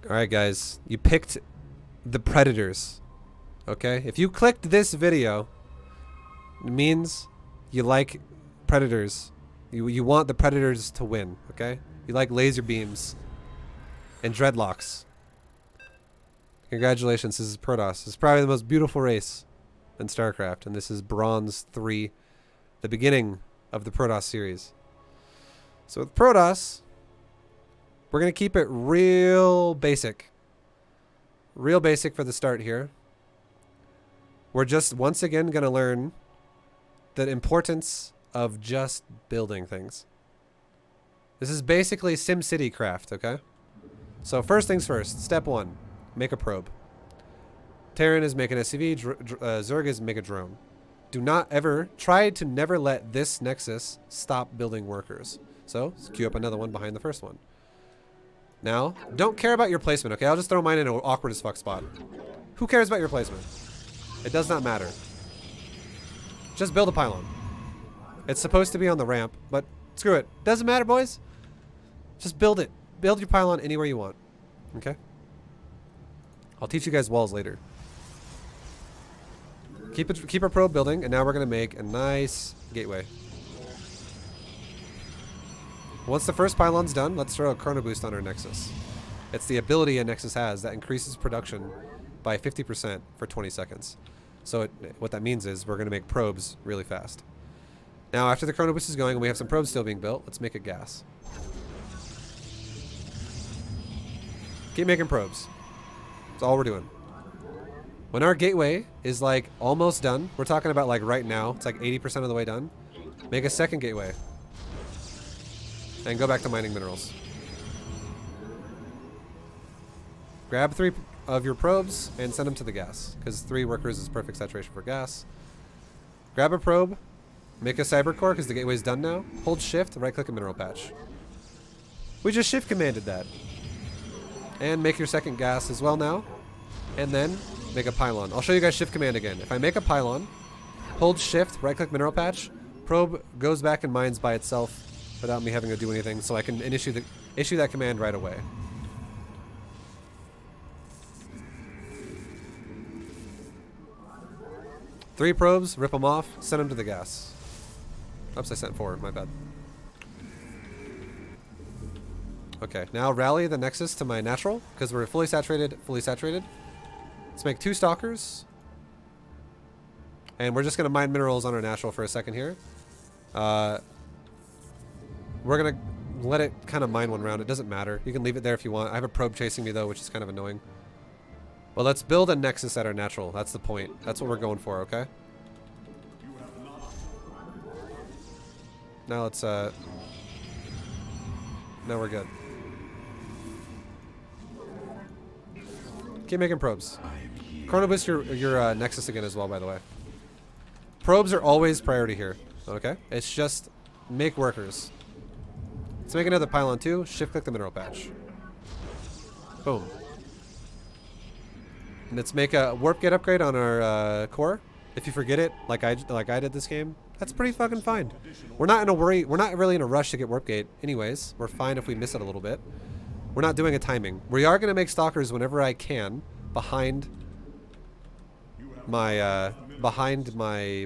Alright guys, you picked the Predators. Okay? If you clicked this video, it means you like Predators. You want the Predators to win, okay? You like laser beams and dreadlocks. Congratulations, this is Protoss. This is probably the most beautiful race in StarCraft, and this is Bronze 3, the beginning of the Protoss series. So with Protoss, we're going to keep it real basic. Real basic for the start here. We're just once again going to learn the importance of just building things. This is basically SimCity craft, okay? So first things first, step 1, make a probe. Terran is make an SCV, Zerg is make a drone. Do not ever, try to never let this Nexus stop building workers. So, let's queue up another one behind the first one. Now, don't care about your placement, okay? I'll just throw mine in an awkward as fuck spot. Who cares about your placement? It does not matter. Just build a pylon. It's supposed to be on the ramp, but screw it. Doesn't matter, boys. Just build it. Build your pylon anywhere you want. Okay? I'll teach you guys walls later. Keep our probe building, and now we're going to make a nice gateway. Once the first pylon's done, let's throw a chrono boost on our Nexus. It's the ability a Nexus has that increases production by 50% for 20 seconds. So what that means is we're going to make probes really fast. Now after the chrono boost is going and we have some probes still being built, let's make a gas. Keep making probes. That's all we're doing. When our gateway is like almost done, we're talking about like right now, it's like 80% of the way done, make a second gateway. And go back to mining minerals. Grab 3 of your probes and send them to the gas, because 3 workers is perfect saturation for gas. Grab a probe, make a cyber core because the gateway's done now. Hold shift, right click a mineral patch. We just shift commanded that. And make your second gas as well now. And then make a pylon. I'll show you guys shift command again. If I make a pylon, hold shift, right click mineral patch, probe goes back and mines by itself without me having to do anything, so I can issue that command right away. Three probes, rip them off, send them to the gas. Oops, I sent 4, my bad. Okay, now rally the Nexus to my natural, because we're fully saturated, Let's make 2 stalkers. And we're just going to mine minerals on our natural for a second here. We're going to let it kind of mine one round. It doesn't matter. You can leave it there if you want. I have a probe chasing me, though, which is kind of annoying. Well, let's build a Nexus at our natural. That's the point. That's what we're going for, okay? Now let's, now we're good. Keep making probes. Chrono boost your Nexus again as well, by the way. Probes are always priority here, okay? It's just make workers. Let's make another pylon too. Shift click the mineral patch. Boom. And let's make a warp gate upgrade on our core. If you forget it, like I did this game, that's pretty fucking fine. We're not in a worry. We're not really in a rush to get warp gate. Anyways, we're fine if we miss it a little bit. We're not doing a timing. We are gonna make stalkers whenever I can behind my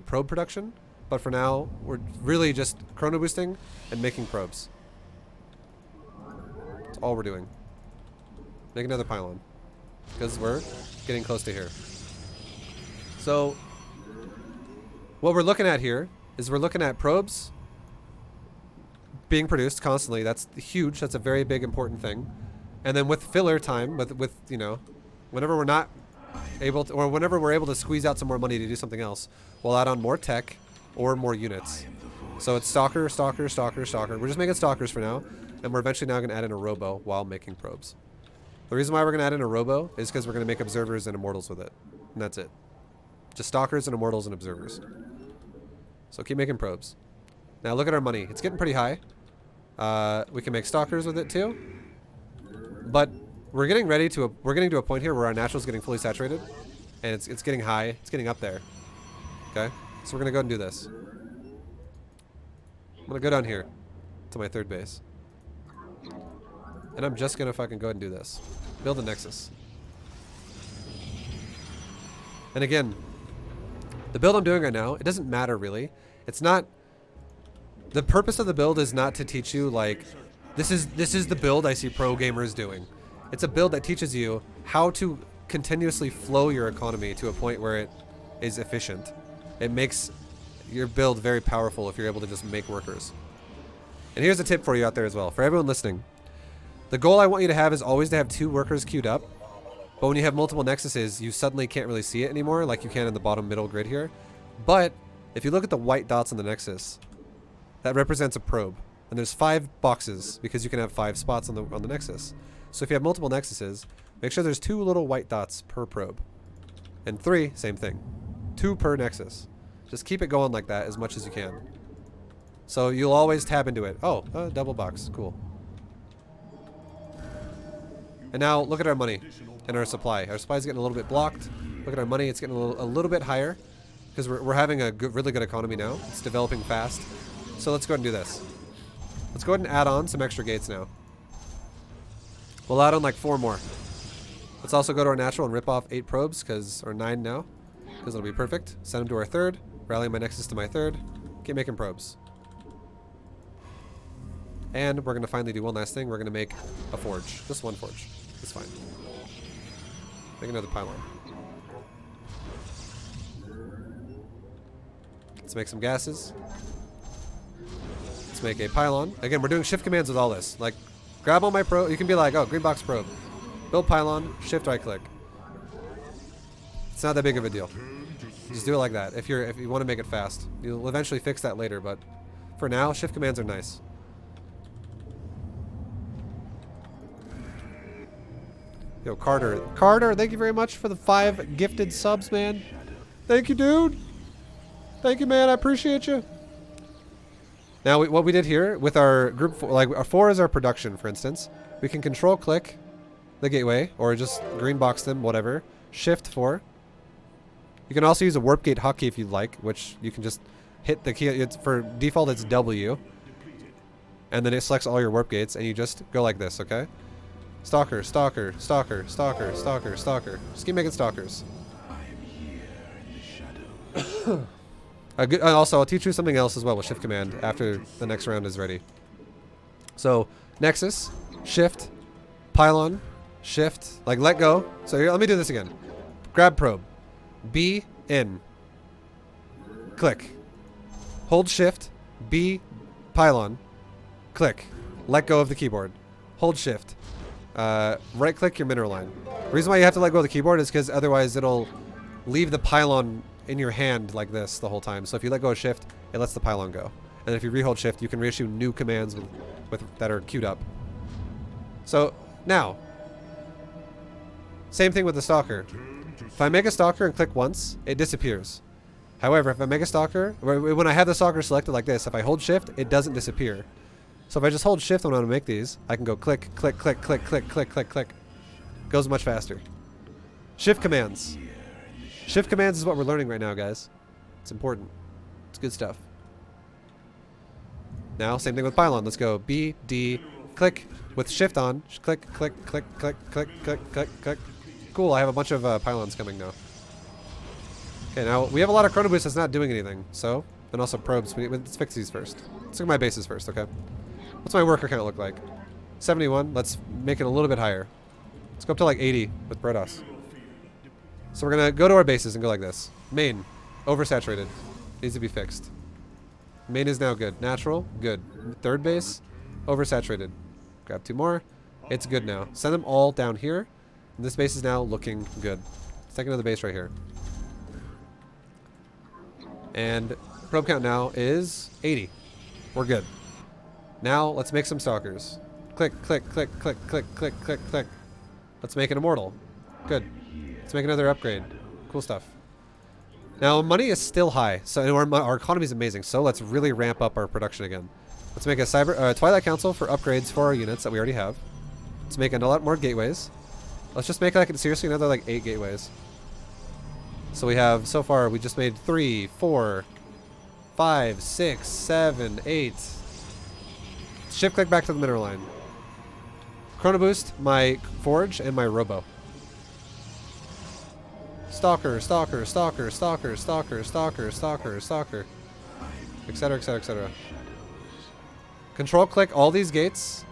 probe production. But for now, we're really just chrono boosting and making probes. That's all we're doing. Make another pylon. Because we're getting close to here. So, what we're looking at here is we're looking at probes being produced constantly. That's huge. That's a very big, important thing. And then with filler time, with you know, whenever we're not able to, or whenever we're able to squeeze out some more money to do something else, we'll add on more tech or more units. So it's stalker, stalker, stalker, stalker. We're just making stalkers for now. And we're eventually now going to add in a robo while making probes. The reason why we're going to add in a robo is because we're going to make observers and immortals with it. And that's it. Just stalkers and immortals and observers. So keep making probes. Now look at our money. It's getting pretty high. We can make stalkers with it too. But we're getting ready to we're getting to a point here where our natural is getting fully saturated. And it's getting high. It's getting up there. Okay? So we're going to go ahead and do this. I'm going to go down here to my 3rd base. And I'm just gonna fucking go ahead and do this. Build a Nexus. And again, the build I'm doing right now, it doesn't matter really. It's not, the purpose of the build is not to teach you like, this is the build I see pro gamers doing. It's a build that teaches you how to continuously flow your economy to a point where it is efficient. It makes your build very powerful if you're able to just make workers. And here's a tip for you out there as well, for everyone listening. The goal I want you to have is always to have 2 workers queued up. But when you have multiple nexuses, you suddenly can't really see it anymore like you can in the bottom middle grid here. But if you look at the white dots on the nexus, that represents a probe. And there's 5 boxes because you can have 5 spots on the nexus. So if you have multiple nexuses, make sure there's 2 little white dots per probe. And 3, same thing. 2 per nexus. Just keep it going like that as much as you can. So you'll always tab into it. Oh, double box. Cool. And now look at our money and our supply. Our supply is getting a little bit blocked. Look at our money. It's getting a little bit higher because we're having a really good economy now. It's developing fast. So let's go ahead and do this. Let's go ahead and add on some extra gates now. We'll add on like 4 more. Let's also go to our natural and rip off 8 probes, or 9 now, because it'll be perfect. Send them to our 3rd. Rally my nexus to my 3rd. Keep making probes. And we're going to finally do one last thing. We're going to make a forge. Just 1 forge. It's fine. Make another pylon. Let's make some gases. Let's make a pylon. Again, we're doing shift commands with all this. Like, grab all my probe. You can be like, oh, green box probe. Build pylon, shift right click. It's not that big of a deal. Just do it like that. If you want to make it fast. You'll eventually fix that later, but for now, shift commands are nice. Yo, Carter. Carter, thank you very much for the 5 gifted subs, man. Thank you, dude. Thank you, man. I appreciate you. Now, what we did here with our group 4, like our 4 is our production, for instance. We can control click the gateway, or just green box them, whatever. Shift 4. You can also use a warp gate hotkey if you'd like, which you can just hit the key. It's for default, it's W. And then it selects all your warp gates, and you just go like this, okay? Stalker, stalker, stalker, stalker, stalker, stalker. Just keep making stalkers. Also, I'll teach you something else as well with shift command after the next round is ready. So, nexus, shift, pylon, shift, like let go. So here, let me do this again. Grab probe. B, in. Click. Hold shift, B, pylon, click. Let go of the keyboard. Hold shift. Right click your mineral line. The reason why you have to let go of the keyboard is because otherwise it'll leave the pylon in your hand like this the whole time. So if you let go of shift, it lets the pylon go. And if you rehold shift, you can reissue new commands that are queued up. So now, same thing with the stalker. If I make a stalker and click once, it disappears. However, if I make a stalker, when I have the stalker selected like this, if I hold shift, it doesn't disappear. So if I just hold shift when I want to make these, I can go click, click, click, click, click, click, click, click. Goes much faster. Shift commands. Shift commands is what we're learning right now, guys. It's important. It's good stuff. Now, same thing with pylon. Let's go B, D, click with shift on. Click, click, click, click, click, click, click, click. Cool, I have a bunch of pylons coming now. Okay, now we have a lot of chrono boost that's not doing anything. So, and also probes. Let's fix these first. Let's look at my bases first, okay? What's my worker count look like? 71. Let's make it a little bit higher. Let's go up to like 80 with Protoss. So we're going to go to our bases and go like this. Main, oversaturated. Needs to be fixed. Main is now good. Natural, good. 3rd base, oversaturated. Grab 2 more. It's good now. Send them all down here. And this base is now looking good. Let's take another base right here. And probe count now is 80. We're good. Now let's make some stalkers. Click, click, click, click, click, click, click, click. Let's make an immortal. Good. Let's make another upgrade. Cool stuff. Now money is still high, so our economy is amazing. So let's really ramp up our production again. Let's make a Twilight Council for upgrades for our units that we already have. Let's make a lot more gateways. Let's just make like seriously another like 8 gateways. So we have so far we just made 3, 4, 5, 6, 7, 8. Shift click back to the mineral line. Chrono Boost my Forge and my Robo. Stalker, Stalker, Stalker, Stalker, Stalker, Stalker, Stalker, Stalker. Etc, etc, etc. Control click all these gates.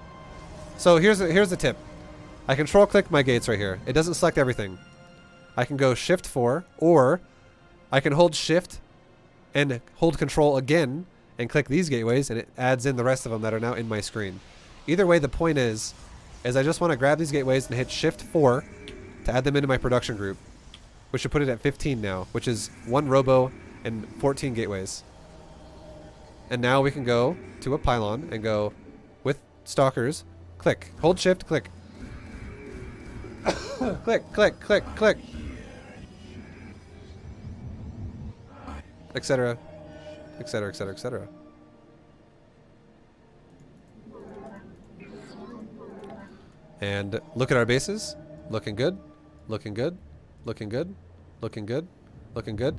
So here's the tip. I control click my gates right here. It doesn't select everything. I can go Shift 4, or I can hold Shift and hold Control again and click these gateways, and it adds in the rest of them that are now in my screen. Either way, the point is I just want to grab these gateways and hit Shift 4 to add them into my production group, which should put it at 15 now, which is 1 Robo and 14 gateways. And now we can go to a pylon and go with Stalkers, click, hold Shift, click. Click, click, click, click. Etc. Etc, etc, etc. And look at our bases. Looking good. Looking good. Looking good. Looking good. Looking good.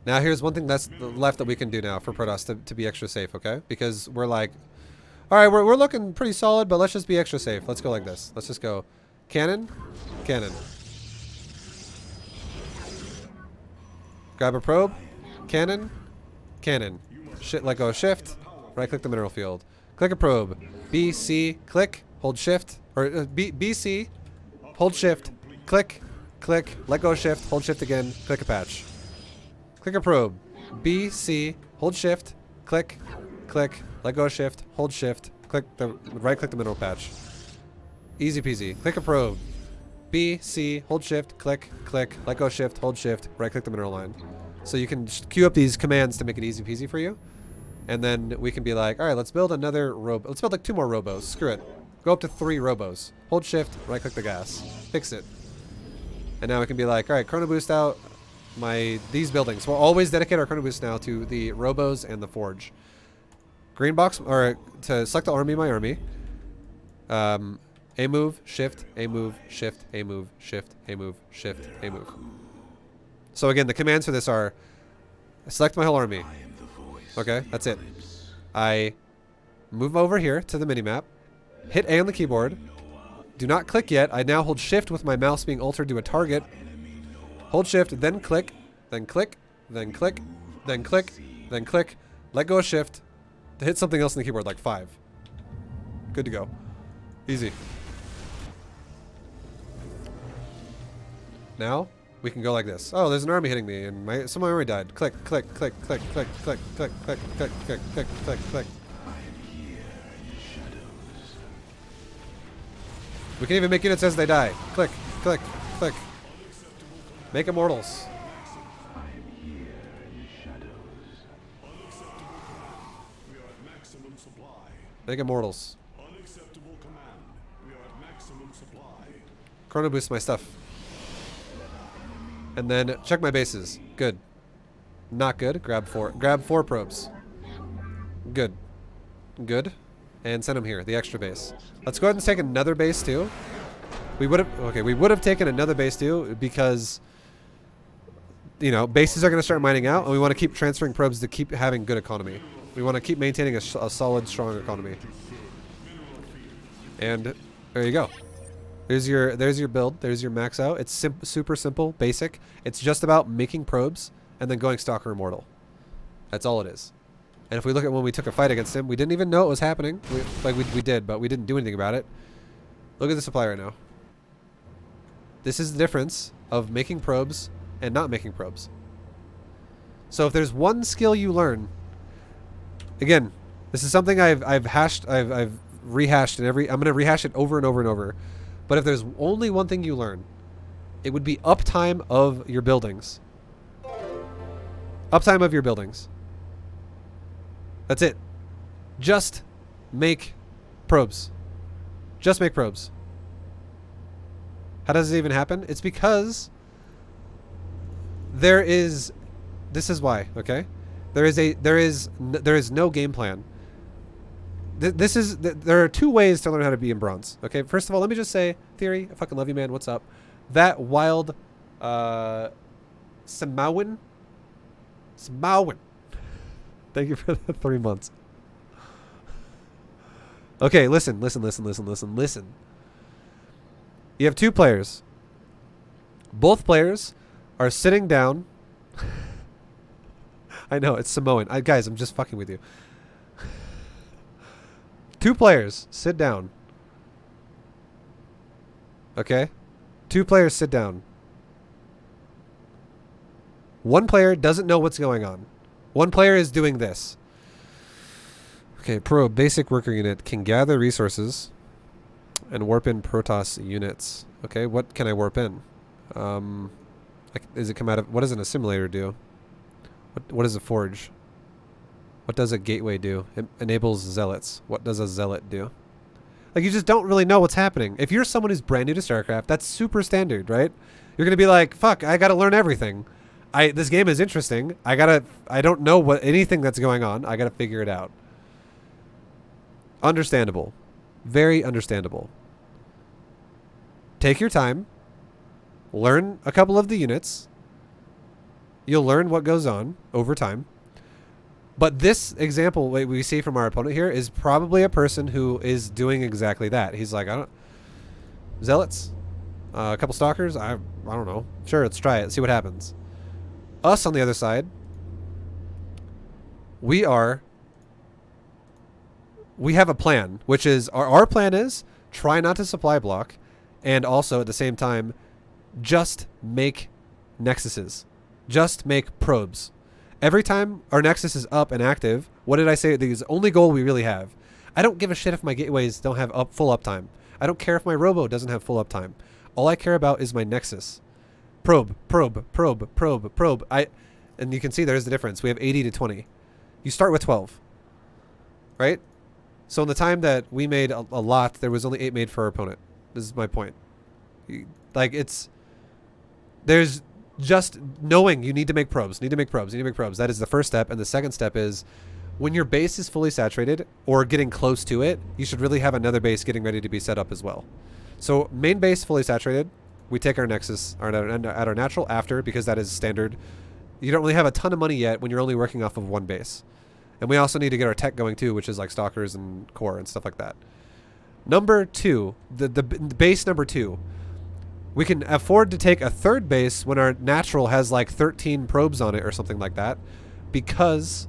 Now here's one thing that's left that we can do now for Protoss to be extra safe, okay? Because we're like, alright, we're looking pretty solid, but let's just be extra safe. Let's go like this. Let's just go cannon, cannon. Grab a probe, cannon, cannon. Let go of Shift, right click the mineral field. Click a probe. B, C, click, hold Shift. Or B, C, hold Shift, click, click, let go of Shift, hold Shift again, click a patch. Click a probe. B, C, hold Shift, click, click, let go of Shift, hold Shift, click the right click the mineral patch. Easy peasy. Click a probe. B, C, hold Shift, click, click, let go Shift, hold Shift, right click the mineral line. So you can queue up these commands to make it easy peasy for you. And then we can be like, alright, let's build another robo. Let's build like 2 more robos. Screw it. Go up to 3 robos. Hold Shift, right click the gas. Fix it. And now we can be like, alright, Chrono Boost out these buildings. We'll always dedicate our Chrono Boost now to the robos and the forge. Green box, or to select the army, my army. A move, shift, A move, shift, A move, shift, A move, shift, A move. So again, the commands for this are select my whole army. Okay, that's it. I move over here to the minimap, hit A on the keyboard. Do not click yet. I now hold Shift with my mouse being altered to a target. Hold Shift, then click, then click, then click, then click, then click. Let go of Shift to hit something else on the keyboard, like 5. Good to go. Easy. Now we can go like this. Oh, there's an army hitting me, and some of my army died. Click, click, click, click, click, click, click, click, click, click, click, click, click. We can even make units as they die. Click, click, click. Make immortals. Make immortals. Chrono boost my stuff. And then check my bases. Good. Not good. Grab 4. Grab 4 probes. Good. Good. And send them here. The extra base. Let's go ahead and take another base too. We would have taken another base too because, you know, bases are going to start mining out, and we want to keep transferring probes to keep having good economy. We want to keep maintaining a solid, strong economy. And there you go. There's your build. There's your max out. It's super simple, basic. It's just about making probes and then going Stalker Immortal. That's all it is. And if we look at when we took a fight against him, we didn't even know it was happening. We did, but we didn't do anything about it. Look at the supply right now. This is the difference of making probes and not making probes. So if there's one skill you learn, again, this is something I've rehashed in every. I'm going to rehash it over and over and over. But if there's only one thing you learn, it would be uptime of your buildings. Uptime of your buildings. That's it. Just make probes. Just make probes. How does it even happen? It's because there is. This is why. Okay, there is no game plan. There are 2 ways to learn how to be in bronze. Okay, first of all, let me just say, Theory, I fucking love you, man. What's up? That wild, Samawin. Thank you for the 3 months. Okay, listen. You have two players. Both players are sitting down. I know, it's Samoan. Guys, I'm just fucking with you. Two players sit down. Okay? Two players sit down. One player doesn't know what's going on. One player is doing this. Okay, probe, basic worker unit, can gather resources and warp in Protoss units. Okay, what can I warp in? Is it come out of... What does an assimilator do? What does a forge? What does a gateway do? It enables zealots. What does a zealot do? Like, you just don't really know what's happening. If you're someone who's brand new to StarCraft, that's super standard, right? You're going to be like, fuck, I got to learn everything. This game is interesting. I don't know anything that's going on. I got to figure it out. Understandable. Very understandable. Take your time. Learn a couple of the units. You'll learn what goes on over time. But this example we see from our opponent here is probably a person who is doing exactly that. He's like, zealots? A couple stalkers? I don't know. Sure, let's try it. See what happens. Us on the other side, we have a plan, which is, our plan is try not to supply block, and also at the same time, just make nexuses. Just make probes. Every time our nexus is up and active, what did I say? The only goal we really have. I don't give a shit if my gateways don't have full uptime. I don't care if my robo doesn't have full uptime. All I care about is my nexus. Probe, probe, probe, probe, probe. And you can see there's the difference. We have 80 to 20. You start with 12. Right? So in the time that we made a lot, there was only 8 made for our opponent. This is my point. There's just knowing you need to make probes. That is the first step. And the second step is when your base is fully saturated or getting close to it, you should really have another base getting ready to be set up as well. So main base fully saturated. We take our nexus at our natural after, because that is standard. You don't really have a ton of money yet when you're only working off of one base. And we also need to get our tech going too, which is like stalkers and core and stuff like that. Number 2, the base number 2. We can afford to take a third base when our natural has like 13 probes on it or something like that, because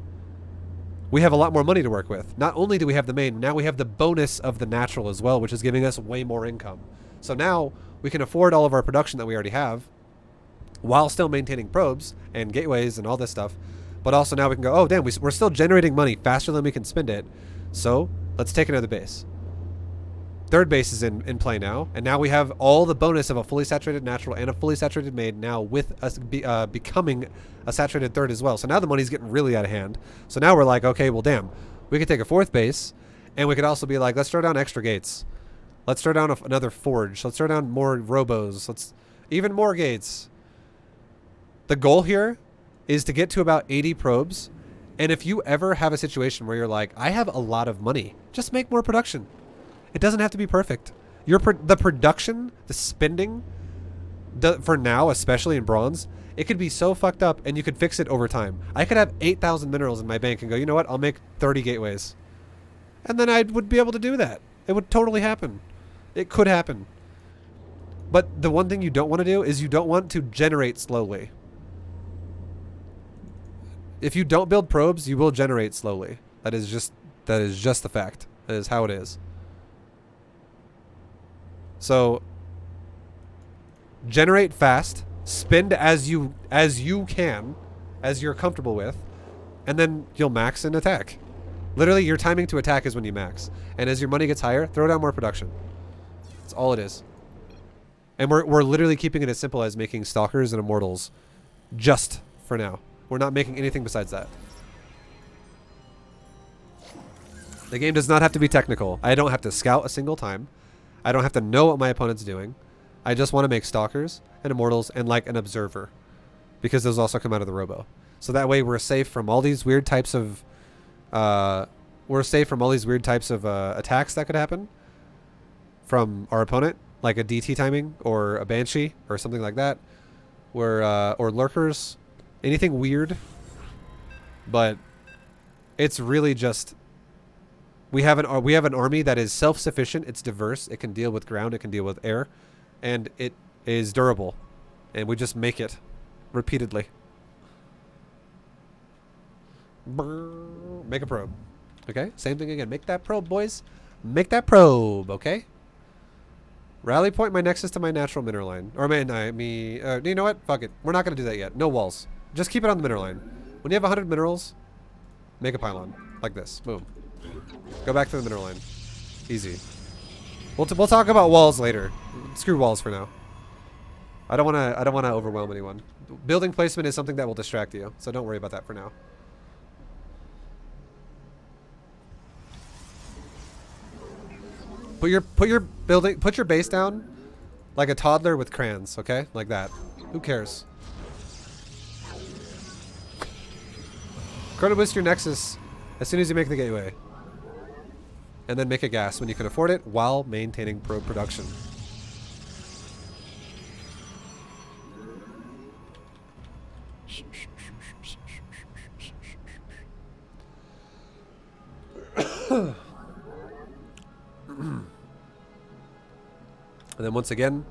we have a lot more money to work with. Not only do we have the main, now we have the bonus of the natural as well, which is giving us way more income. So now we can afford all of our production that we already have while still maintaining probes and gateways and all this stuff. But also now we can go, oh damn, we're still generating money faster than we can spend it. So let's take another base. Third base is in play now, and now we have all the bonus of a fully saturated natural and a fully saturated main now with us becoming a saturated third as well. So now the money's getting really out of hand. So now we're like, okay, well damn, we could take a fourth base, and we could also be like, let's throw down extra gates. Let's throw down another forge. Let's throw down more robos. Even more gates. The goal here is to get to about 80 probes, and if you ever have a situation where you're like, I have a lot of money, just make more production. It doesn't have to be perfect. The production, the spending, for now, especially in bronze, it could be so fucked up, and you could fix it over time. I could have 8,000 minerals in my bank and go, you know what, I'll make 30 gateways. And then I would be able to do that. It would totally happen. It could happen. But the one thing you don't want to do is you don't want to generate slowly. If you don't build probes, you will generate slowly. That is just the fact. That is how it is. So generate fast, spend as you can, as you're comfortable with, and then you'll max and attack. Literally, your timing to attack is when you max. And as your money gets higher, throw down more production. That's all it is. And we're literally keeping it as simple as making stalkers and immortals just for now. We're not making anything besides that. The game does not have to be technical. I don't have to scout a single time. I don't have to know what my opponent's doing. I just want to make stalkers and immortals and like an observer, because those also come out of the robo. So that way we're safe from all these weird types of attacks that could happen from our opponent, like a DT timing or a Banshee or something like that, or lurkers, anything weird. But it's really just we have an army that is self-sufficient. It's diverse. It can deal with ground. It can deal with air. and it is durable, and we just make it repeatedly. Make a probe. Okay, same thing again. Make that probe, boys. Make that probe, okay? Rally point my nexus to my natural mineral line. Or you know what? Fuck it. We're not going to do that yet. No walls. Just keep it on the mineral line. When you have 100 minerals, make a pylon. Like this. Boom. Go back to the mineral line. Easy. We'll talk about walls later. Screw walls for now. I don't want to overwhelm anyone. Building placement is something that will distract you, so don't worry about that for now. Put your base down like a toddler with crayons, okay? Like that. Who cares? Chrono boost your nexus as soon as you make the gateway. And then make a gas when you can afford it while maintaining probe production. And then once again,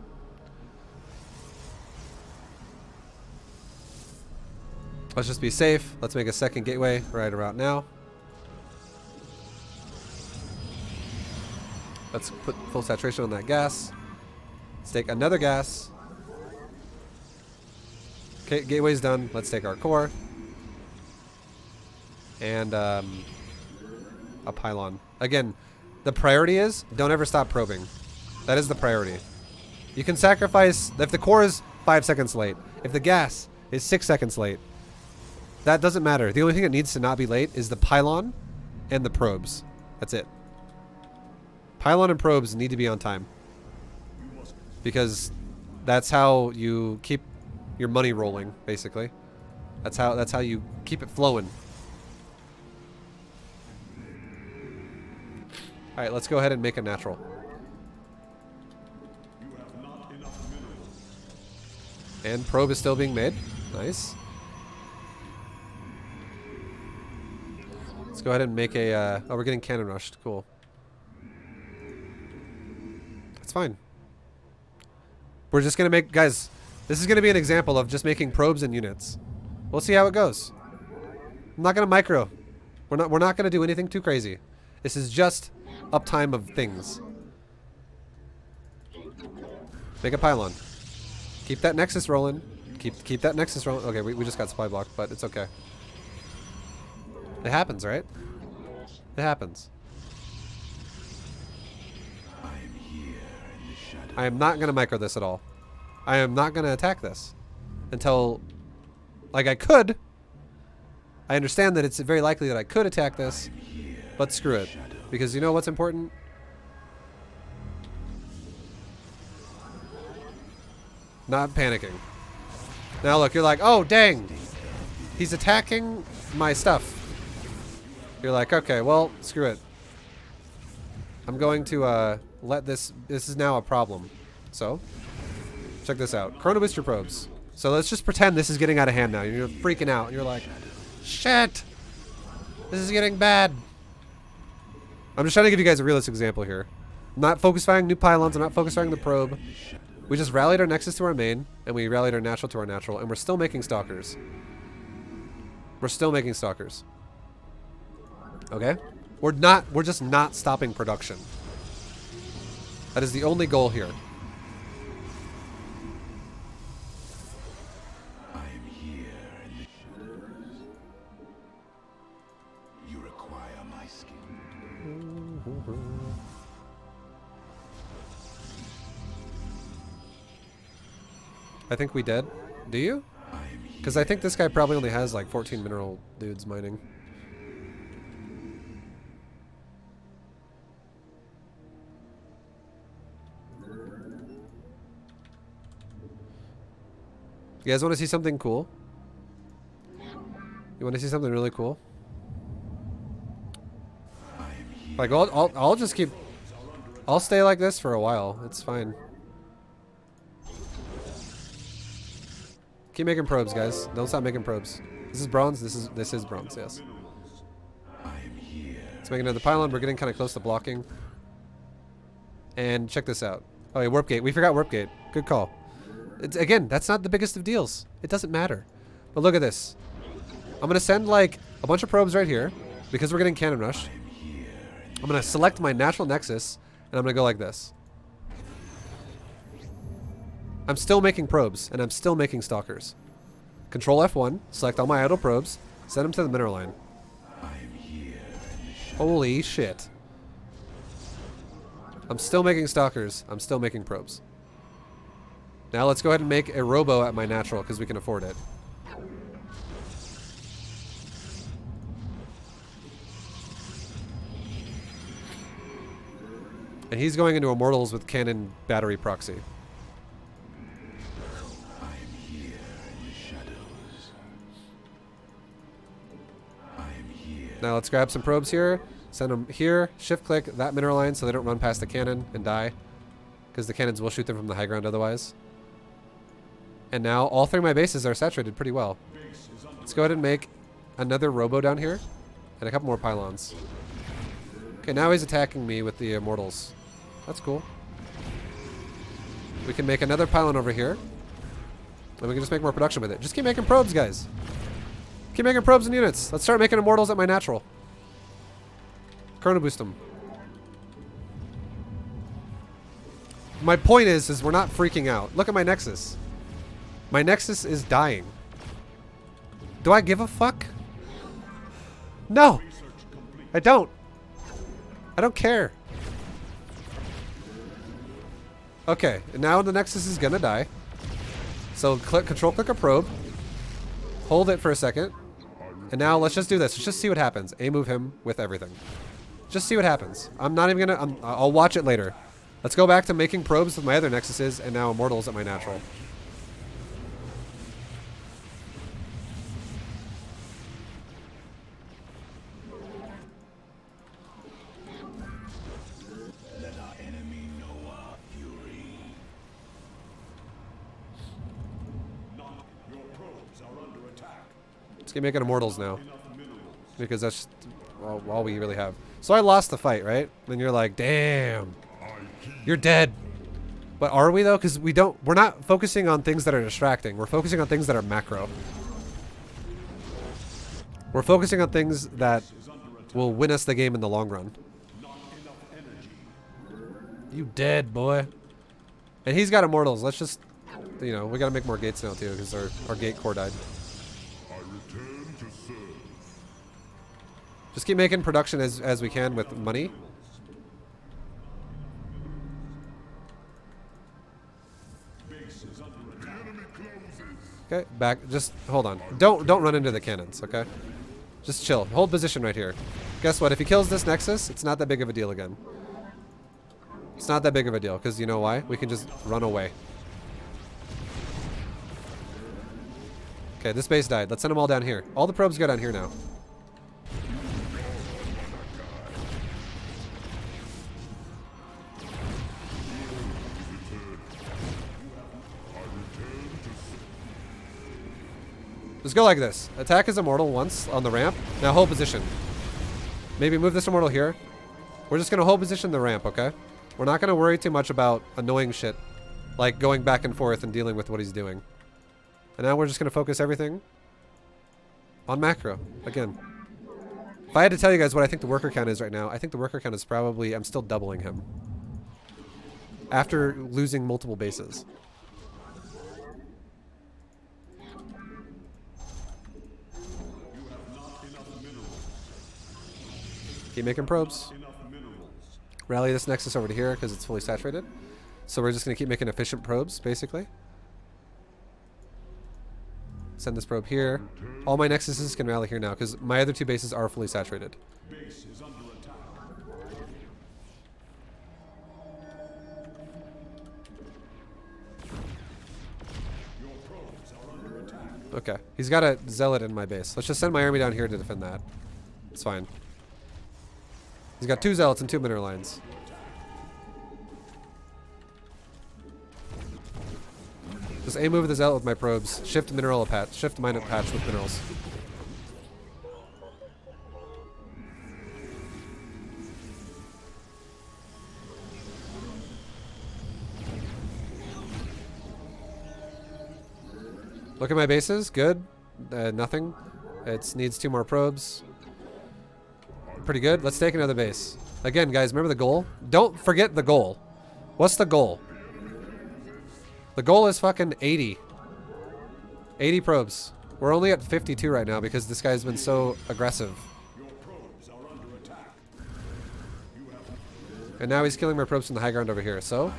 let's just be safe. Let's make a second gateway right about now. Let's put full saturation on that gas. Let's take another gas. Okay, gateway's done. Let's take our core. And a pylon. Again, the priority is don't ever stop probing. That is the priority. You can sacrifice, if the core is 5 seconds late, if the gas is 6 seconds late, that doesn't matter. The only thing that needs to not be late is the pylon and the probes. That's it. Pylon and probes need to be on time. Because that's how you keep your money rolling, basically. That's how you keep it flowing. Alright, let's go ahead and make a natural. And probe is still being made. Nice. Let's go ahead and make a... oh, we're getting cannon rushed. Cool. That's fine. We're just going to make... Guys, this is going to be an example of just making probes and units. We'll see how it goes. I'm not going to micro. We're not going to do anything too crazy. This is just uptime of things. Make a pylon. Keep that nexus rolling. Keep that nexus rolling. Okay, we just got supply blocked, but it's okay. It happens, right? It happens. I am not going to micro this at all. I am not going to attack this until... Like, I could. I understand that it's very likely that I could attack this, but screw it. Because you know what's important? Not panicking. Now look, you're like, oh dang, he's attacking my stuff. You're like, okay, well, screw it. I'm going to let this is now a problem. So, check this out. Chrono booster probes. So let's just pretend this is getting out of hand now. You're freaking out. You're like, shit, this is getting bad. I'm just trying to give you guys a realistic example here. I'm not focus firing new pylons. I'm not focus firing the probe. We just rallied our nexus to our main, and we rallied our natural to our natural, and we're still making stalkers. We're still making stalkers. Okay? We're just not stopping production. That is the only goal here. I am here in the shadows. You require my skin. I think we did. Do you? Because I think this guy probably only has like 14 mineral dudes mining. You guys want to see something cool? You want to see something really cool? Like I'll just keep... I'll stay like this for a while. It's fine. Keep making probes, guys. Don't stop making probes. This is bronze. This is bronze. Yes. Let's make another pylon. We're getting kind of close to blocking. And check this out. Oh, yeah, warp gate. We forgot warp gate. Good call. It's, again, that's not the biggest of deals. It doesn't matter. But look at this. I'm going to send like a bunch of probes right here because we're getting cannon rushed. I'm going to select my natural nexus and I'm going to go like this. I'm still making probes and I'm still making stalkers. Control F1, select all my idle probes, send them to the mineral line. Holy shit. I'm still making stalkers. I'm still making probes. Now let's go ahead and make a robo at my natural because we can afford it. And he's going into Immortals with cannon battery proxy. Now let's grab some probes here. Send them here. Shift click that mineral line so they don't run past the cannon and die. Because the cannons will shoot them from the high ground otherwise. And now all three of my bases are saturated pretty well. Let's go ahead and make another robo down here. And a couple more pylons. Okay, now he's attacking me with the Immortals. That's cool. We can make another pylon over here. And we can just make more production with it. Just keep making probes, guys. Keep making probes and units. Let's start making Immortals at my natural. Chrono boost them. My point is we're not freaking out. Look at my Nexus. My Nexus is dying. Do I give a fuck? No. I don't. I don't care. Okay, and now the Nexus is gonna die. So control click a probe. Hold it for a second. And now let's just do this. Let's just see what happens. A-move him with everything. Just see what happens. I'm not even gonna... I'll watch it later. Let's go back to making probes with my other Nexuses and now Immortals at my natural. Let our enemy know our fury. Your probes are under attack. Let's keep making Immortals now. Because that's all we really have. So I lost the fight, right? And you're like, damn. You're dead. But are we though? Because we're not focusing on things that are distracting. We're focusing on things that are macro. We're focusing on things that will win us the game in the long run. You dead, boy. And he's got Immortals. Let's just, you know, we got to make more gates now too because our gate core died. Just keep making production as we can with money. Okay, back. Just hold on. Don't run into the cannons. Okay, just chill. Hold position right here. Guess what? If he kills this Nexus, it's not that big of a deal again. It's not that big of a deal because you know why? We can just run away. Okay, this base died. Let's send them all down here. All the probes go down here now. Just go like this. Attack his Immortal once on the ramp. Now hold position. Maybe move this Immortal here. We're just going to hold position the ramp, okay? We're not going to worry too much about annoying shit. Like going back and forth and dealing with what he's doing. And now we're just going to focus everything on macro. Again. If I had to tell you guys what I think the worker count is right now, I think the worker count is probably... I'm still doubling him. After losing multiple bases. Keep making probes. Rally this Nexus over to here because it's fully saturated. So we're just going to keep making efficient probes, basically. Send this probe here. All my Nexuses can rally here now because my other two bases are fully saturated. Base is under attack. Your probes are under attack. Okay. He's got a Zealot in my base. Let's just send my army down here to defend that. It's fine. He's got 2 Zealots and 2 mineral lines. Just A move the Zealot with my probes. Shift mineral patch. Shift mine patch with minerals. Look at my bases. Good. Nothing. It needs 2 more probes. Pretty good. Let's take another base. Again, guys, remember the goal? Don't forget the goal. What's the goal? The goal is fucking 80. 80 probes. We're only at 52 right now because this guy's been so aggressive. Your probes are under attack. And now he's killing my probes from the high ground over here. So,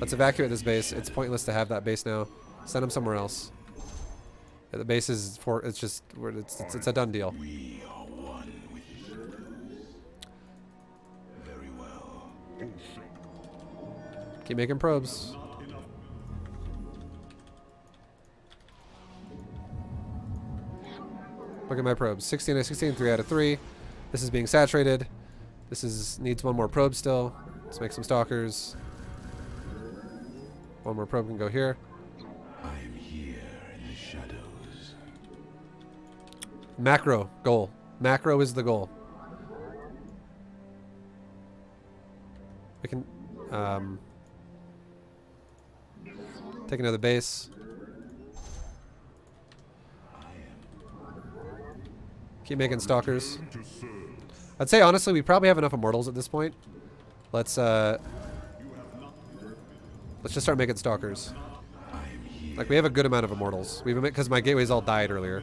let's evacuate this base. It's pointless to have that base now. Send him somewhere else. The base is for, it's just, it's a done deal. We are one with shadows. Very well. Keep making probes. Look at my probes. 16 out of 16, 3 out of 3. This is being saturated. This is needs 1 more probe still. Let's make some stalkers. 1 more probe can go here. I am here in the shadows. Macro goal. Macro is the goal. We can take another base. Keep making stalkers. I'd say honestly we probably have enough immortals at this point. Let's just start making stalkers. Like we have a good amount of immortals. We've because my gateways all died earlier.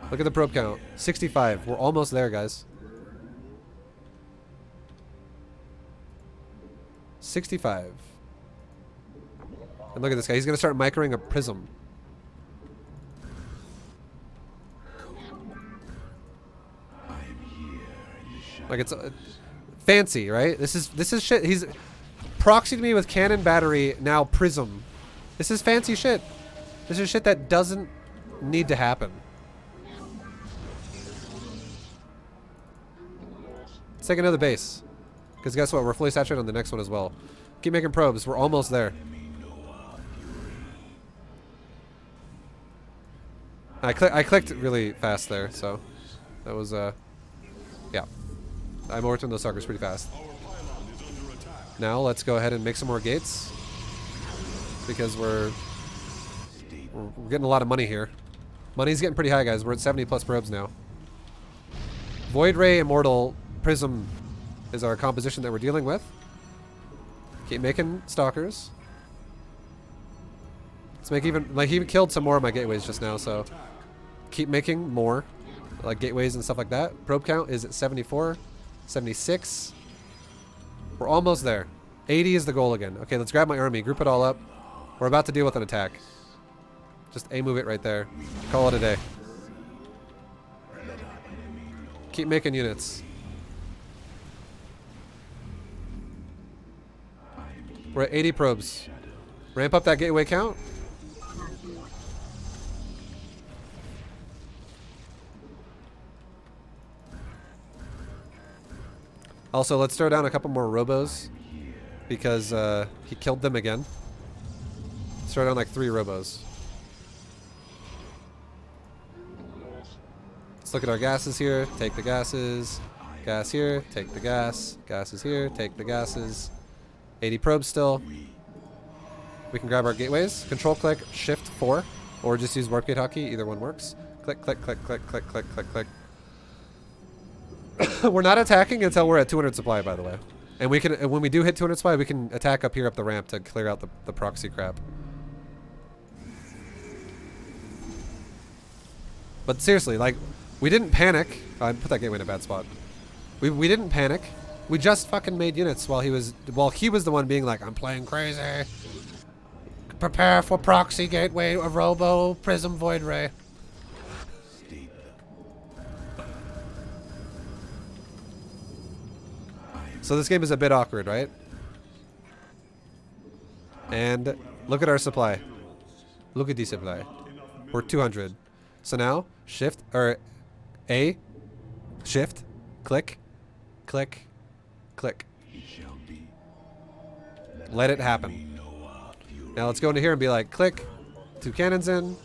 Look at the probe count. 65. We're almost there, guys. 65. And look at this guy. He's gonna start microing a prism. Like it's fancy, right? This is shit. He's proxied me with cannon battery, now prism. This is fancy shit. This is shit that doesn't need to happen. Let's take another base. Because guess what? We're fully saturated on the next one as well. Keep making probes. We're almost there. I clicked really fast there, so that was yeah. I'm overturning those suckers pretty fast. Now let's go ahead and make some more gates because we're getting a lot of money here. Money's getting pretty high, guys. We're at 70 plus probes now. Void Ray Immortal Prism is our composition that we're dealing with. Keep making stalkers. Let's make even like he even killed some more of my gateways just now, so keep making more like gateways and stuff like that. Probe count is at 74. 76. We're almost there. 80 is the goal again. Okay, let's grab my army. Group it all up. We're about to deal with an attack. Just A-move it right there. Call it a day. Keep making units. We're at 80 probes. Ramp up that gateway count. Also, let's throw down a couple more robos because he killed them again. Let's throw down like 3 robos. Let's look at our gases here. Take the gases. Gas here. Take the gas. Gases here. Take the gases. 80 probes still. We can grab our gateways. Control click Shift 4, or just use warp gate hotkey. Either one works. Click, click, click, click, click, click, click, click. We're not attacking until we're at 200 supply, by the way. And we can, when we do hit 200 supply, we can attack up here up the ramp to clear out the proxy crap. But seriously, like, we didn't panic. I put that gateway in a bad spot. We didn't panic. We just fucking made units while he was the one being like, I'm playing crazy. Prepare for proxy gateway, a robo, prism, void ray. So this game is a bit awkward, right? And look at our supply. Look at the supply. We're 200. So now, shift, or A, shift, click, click, click. Let it happen. Now let's go into here and be like, click, 2 cannons in.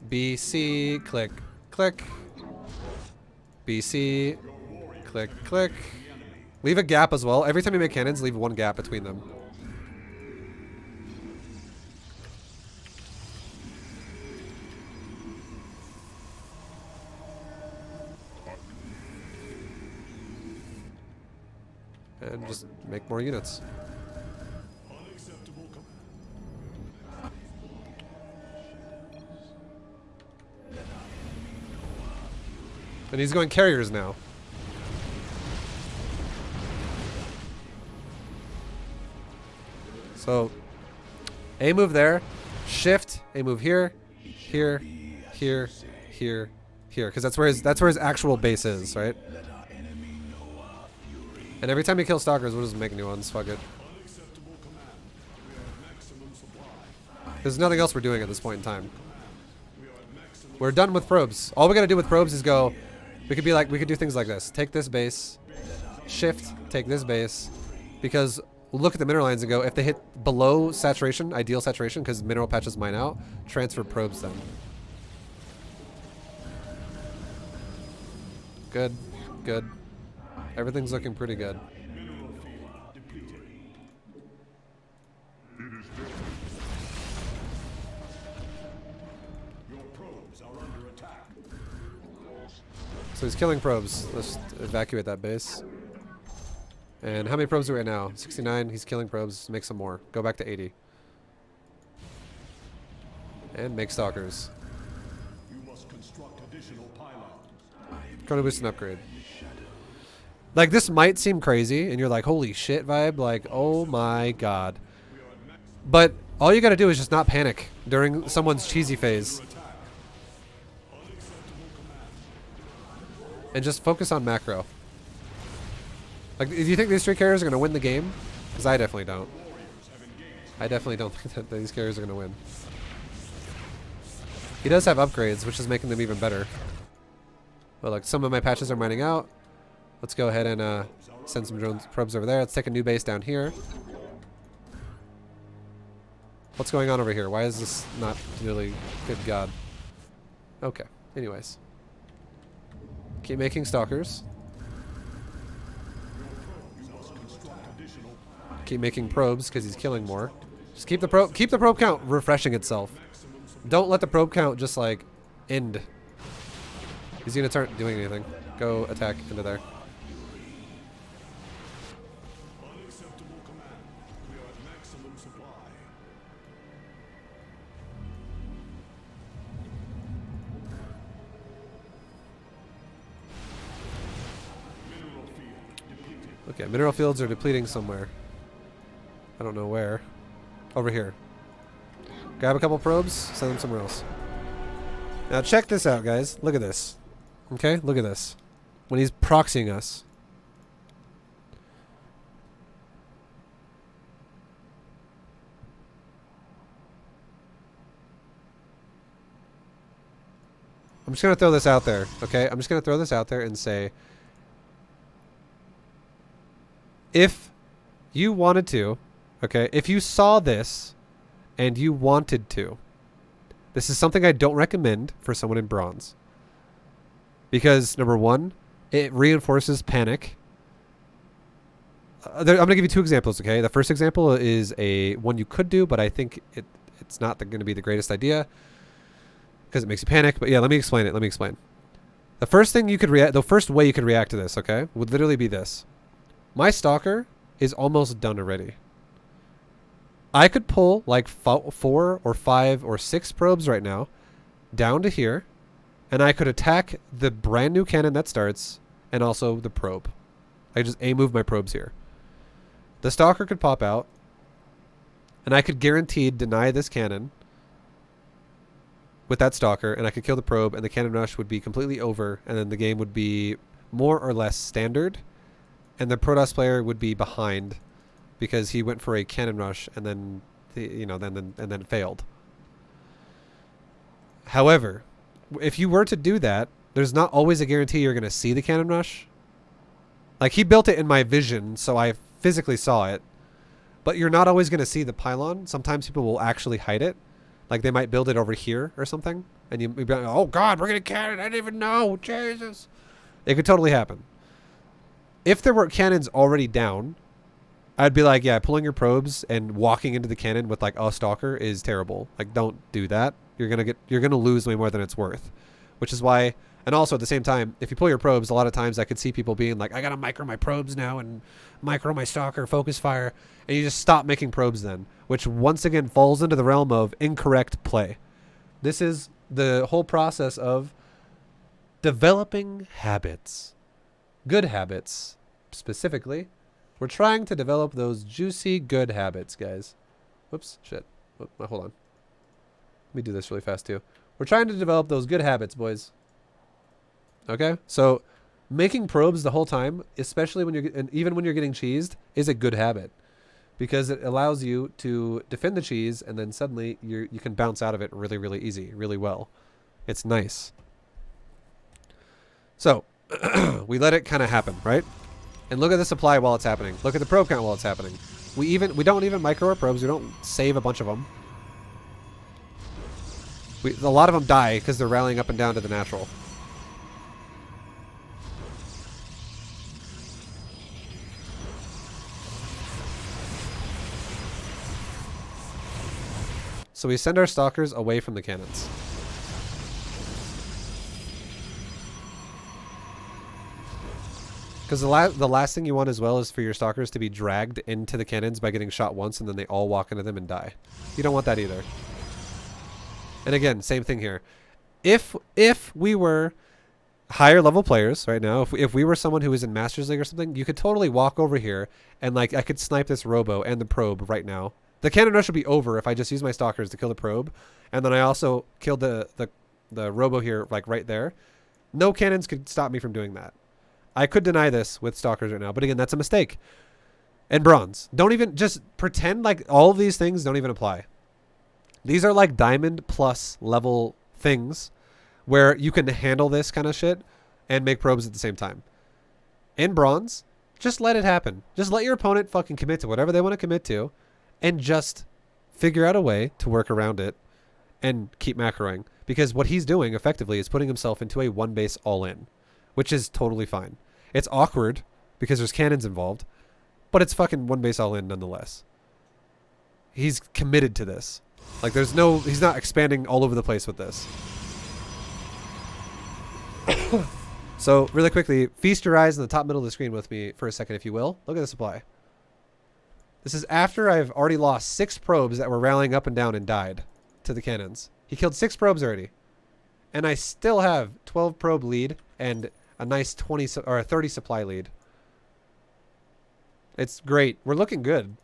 B, C, click, click. B, C, click, click. Leave a gap as well. Every time you make cannons, leave 1 gap between them. and just make more units. Unacceptable And he's going carriers now. So, A move there, shift, A move here, here, here, here, here, because that's where his actual base is, right? And every time he kills stalkers, we'll just make new ones. Fuck it. unacceptable command. We are at maximum supply. There's nothing else we're doing at this point in time. We are at maximum. We're done with probes. All we gotta do with probes is go. We could do things like this. Take this base, shift, take this base, because we'll look at the mineral lines and go, if they hit below saturation, ideal saturation, because mineral patches mine out, transfer probes then. Good, good. Everything's looking pretty good. Mineral field depleted. Your probes are under attack. So he's killing probes. Let's evacuate that base. And how many probes are we at now? 69. He's killing probes. Make some more. Go back to 80. And make stalkers. You must construct additional pylons. Chrono boost and upgrade. Like, this might seem crazy, and you're like, holy shit vibe. Like, oh my god. But all you gotta do is just not panic during someone's cheesy phase. And just focus on macro. Like, do you think these three carriers are going to win the game? Because I definitely don't. I definitely don't think that these carriers are going to win. He does have upgrades, which is making them even better. But like, some of my patches are mining out. Let's go ahead and send some drones probes over there. Let's take a new base down here. What's going on over here? Why is this not really... Good god. Okay. Anyways. Keep making stalkers. Keep making probes because he's killing more. Just keep the probe count refreshing itself. Don't let the probe count just like end. These units aren't doing anything. Go attack into there. Unacceptable command. We are at maximum supply. Mineral field depleted. Okay, mineral fields are depleting somewhere. I don't know where. Over here. Grab a couple probes, send them somewhere else. Now check this out, guys. Look at this. Okay, look at this. When he's proxying us. I'm just going to throw this out there, okay? I'm just going to throw this out there and say, if you wanted to, okay, if you saw this and you wanted to, this is something I don't recommend for someone in bronze. Because, number one, it reinforces panic. I'm going to give you two examples, okay? The first example is one you could do, but I think it's not going to be the greatest idea because it makes you panic. But yeah, let me explain it. Let me explain. The first thing you could the first way you could react to this, okay, would literally be this. My stalker is almost done already. I could pull like 4 or 5 or 6 probes right now down to here, and I could attack the brand new cannon that starts and also the probe. I just move my probes here. The stalker could pop out, and I could guaranteed deny this cannon with that stalker, and I could kill the probe, and the cannon rush would be completely over, and then the game would be more or less standard, and the Protoss player would be behind because he went for a cannon rush and then then failed. However, if you were to do that, there's not always a guarantee you're going to see the cannon rush. Like, he built it in my vision, so I physically saw it, but you're not always going to see the pylon. Sometimes people will actually hide it. Like, they might build it over here or something, and you'd be like, oh god, we're going to cannon, I didn't even know, Jesus. It could totally happen. If there were cannons already down, I'd be like, yeah, pulling your probes and walking into the cannon with like a stalker is terrible. Like, don't do that. You're gonna lose way more than it's worth. Which is why And also at the same time, if you pull your probes, a lot of times I could see people being like, I gotta micro my probes now and micro my stalker, focus fire. And you just stop making probes then, which once again falls into the realm of incorrect play. This is the whole process of developing habits. Good habits, specifically. We're trying to develop those juicy good habits, guys. Whoops, shit. Hold on. Let me do this really fast too. We're trying to develop those good habits, boys. Okay? So, making probes the whole time, especially when you're, and even when you're getting cheesed, is a good habit. Because it allows you to defend the cheese, and then suddenly you can bounce out of it really, really easy, really well. It's nice. So, we let it kind of happen, right? And look at the supply while it's happening. Look at the probe count while it's happening. We don't even micro our probes. We don't save a bunch of them. A lot of them die because they're rallying up and down to the natural. So we send our stalkers away from the cannons. Because the last thing you want as well is for your stalkers to be dragged into the cannons by getting shot once and then they all walk into them and die. You don't want that either. And again, same thing here. If we were higher level players right now, if we were someone who was in Masters League or something, you could totally walk over here and like I could snipe this robo and the probe right now. The cannon rush would be over if I just use my stalkers to kill the probe, and then I also killed the robo here like right there. No cannons could stop me from doing that. I could deny this with stalkers right now, but again, that's a mistake. And bronze. Don't even just pretend like all of these things don't even apply. These are like diamond plus level things where you can handle this kind of shit and make probes at the same time. In bronze, just let it happen. Just let your opponent fucking commit to whatever they want to commit to and just figure out a way to work around it and keep macroing. Because what he's doing effectively is putting himself into a one base all in, which is totally fine. It's awkward because there's cannons involved, but it's fucking one base all in nonetheless. He's committed to this. Like he's not expanding all over the place with this. So really quickly, feast your eyes in the top middle of the screen with me for a second, if you will. Look at the supply. This is after I've already lost 6 probes that were rallying up and down and died to the cannons. He killed 6 probes already. And I still have 12 probe lead and a nice 20 or a 30 supply lead. It's great. We're looking good.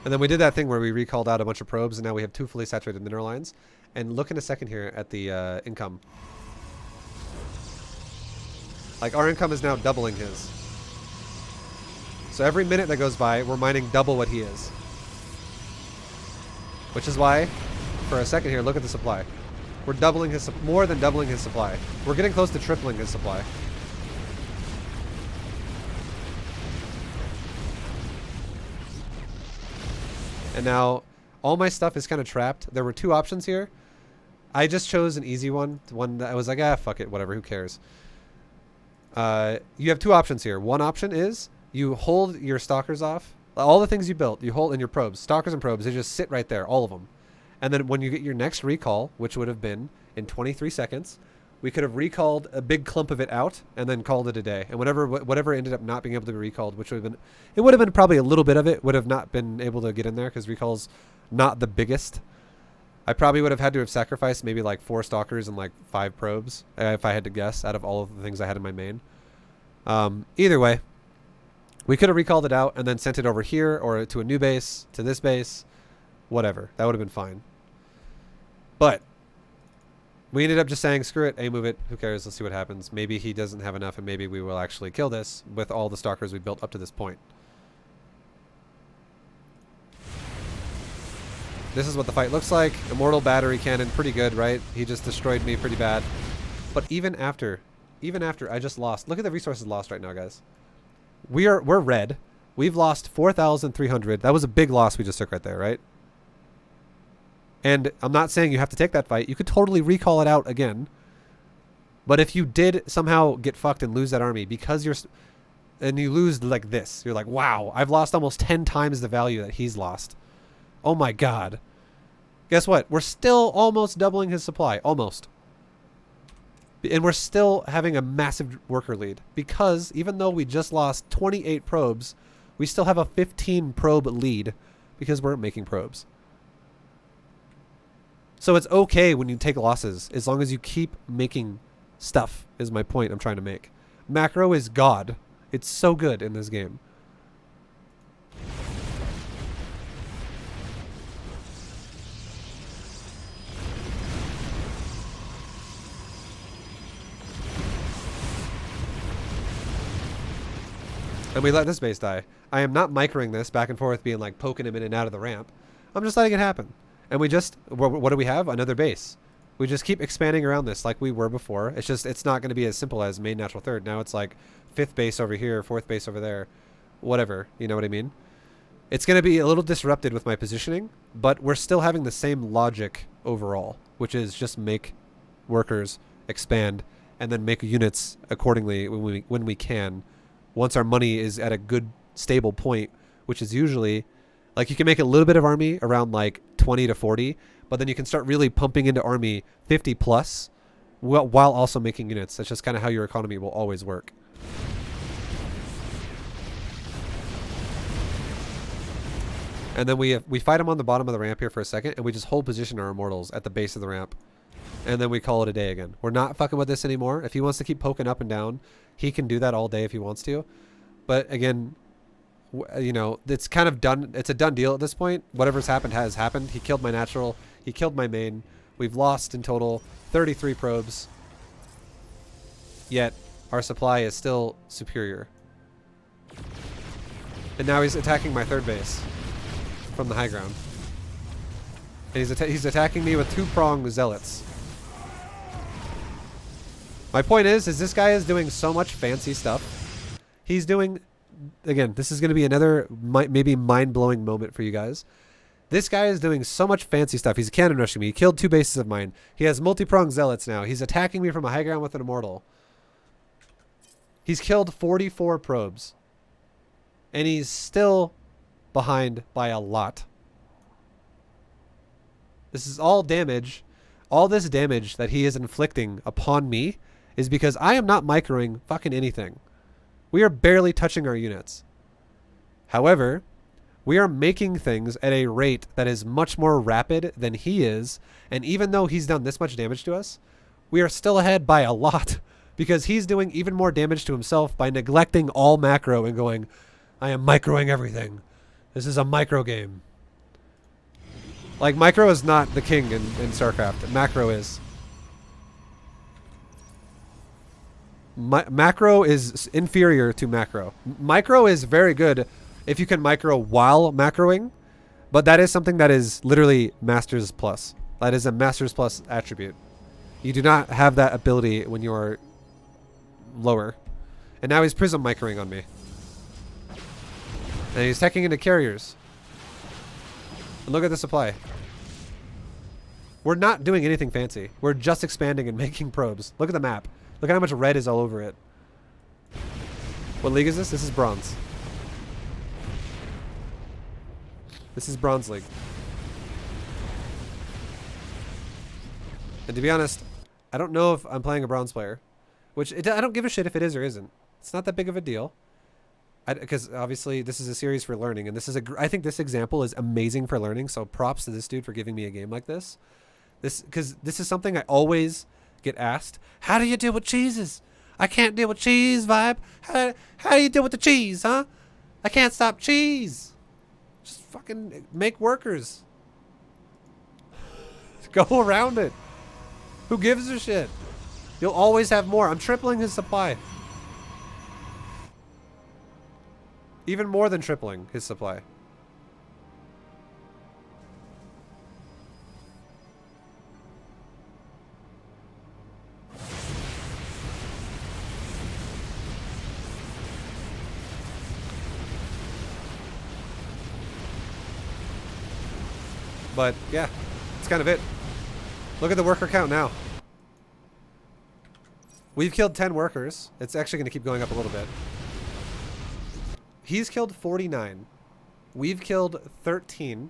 And then we did that thing where we recalled out a bunch of probes, and now we have 2 fully saturated mineral lines. And look in a second here at the income. Like, our income is now doubling his. So every minute that goes by, we're mining double what he is. Which is why, for a second here, look at the supply. We're doubling his, more than doubling his supply. We're getting close to tripling his supply. And now, all my stuff is kind of trapped. There were 2 options here. I just chose an easy one. One that I was like, fuck it, whatever, who cares. You have 2 options here. One option is you hold your stalkers off. All the things you built, you hold in your probes. Stalkers and probes, they just sit right there, all of them. And then when you get your next recall, which would have been in 23 seconds, we could have recalled a big clump of it out and then called it a day. And whatever ended up not being able to be recalled, which would have been, it would have been probably a little bit of it would have not been able to get in there because recall's not the biggest. I probably would have had to have sacrificed maybe like 4 stalkers and like 5 probes if I had to guess out of all of the things I had in my main. Either way, we could have recalled it out and then sent it over here or to a new base, to this base, whatever. That would have been fine. But we ended up just saying, screw it, A move it, who cares, let's see what happens. Maybe he doesn't have enough and maybe we will actually kill this with all the stalkers we built up to this point. This is what the fight looks like. Immortal battery cannon, pretty good, right? He just destroyed me pretty bad. But even after I just lost, look at the resources lost right now, guys. We're red. We've lost 4,300. That was a big loss we just took right there, right? And I'm not saying you have to take that fight. You could totally recall it out again. But if you did somehow get fucked and lose that army because and you lose like this. You're like, wow, I've lost almost 10 times the value that he's lost. Oh my god. Guess what? We're still almost doubling his supply. Almost. And we're still having a massive worker lead. Because even though we just lost 28 probes, we still have a 15 probe lead because we're making probes. So it's okay when you take losses as long as you keep making stuff, is my point I'm trying to make. Macro is God. It's so good in this game. And we let this base die. I am not microing this back and forth, being like poking him in and out of the ramp. I'm just letting it happen. And we just, what do we have? Another base. We just keep expanding around this like we were before. It's just, it's not going to be as simple as main natural third. Now it's like 5th base over here, 4th base over there, whatever. You know what I mean? It's going to be a little disrupted with my positioning, but we're still having the same logic overall, which is just make workers, expand, and then make units accordingly when we can. Once our money is at a good, stable point, which is usually, like, you can make a little bit of army around like 20 to 40, but then you can start really pumping into army 50 plus while also making units. That's just kind of how your economy will always work. And then we fight him on the bottom of the ramp here for a second, and we just hold position our immortals at the base of the ramp. And then we call it a day again. We're not fucking with this anymore. If he wants to keep poking up and down, he can do that all day if he wants to. But again, you know, it's kind of done. It's a done deal at this point. Whatever's happened has happened. He killed my natural. He killed my main. We've lost in total 33 probes. Yet our supply is still superior. And now he's attacking my third base from the high ground. And he's attacking me with 2-pronged zealots. My point is this guy is doing so much fancy stuff. He's doing, again, this is going to be another maybe mind-blowing moment for you guys. This guy is doing so much fancy stuff. He's cannon rushing me. He killed 2 bases of mine. He has multi-pronged zealots now. He's attacking me from a high ground with an immortal. He's killed 44 probes. And he's still behind by a lot. This is all damage. All this damage that he is inflicting upon me is because I am not microing fucking anything. We are barely touching our units. However, we are making things at a rate that is much more rapid than he is. And even though he's done this much damage to us, we are still ahead by a lot because he's doing even more damage to himself by neglecting all macro and going, I am microing everything. This is a micro game. Like, micro is not the king in StarCraft. Macro is. Macro is inferior to macro. Micro is very good if you can micro while macroing, but that is something that is literally Masters Plus. That is a Masters Plus attribute. You do not have that ability when you are lower. And now he's prism microing on me. And he's teching into carriers. And look at the supply. We're not doing anything fancy. We're just expanding and making probes. Look at the map. Look at how much red is all over it. What league is this? This is bronze. This is bronze league. And to be honest, I don't know if I'm playing a bronze player. Which, I don't give a shit if it is or isn't. It's not that big of a deal. Because obviously this is a series for learning. And this is I think this example is amazing for learning. So props to this dude for giving me a game like this. Because this is something I always get asked. How do you deal with cheeses? I can't deal with cheese, vibe. How do you deal with the cheese, huh? I can't stop cheese. Just fucking make workers. Go around it. Who gives a shit? You'll always have more. I'm tripling his supply. Even more than tripling his supply. But yeah, that's kind of it. Look at the worker count now. We've killed 10 workers. It's actually going to keep going up a little bit. He's killed 49. We've killed 13.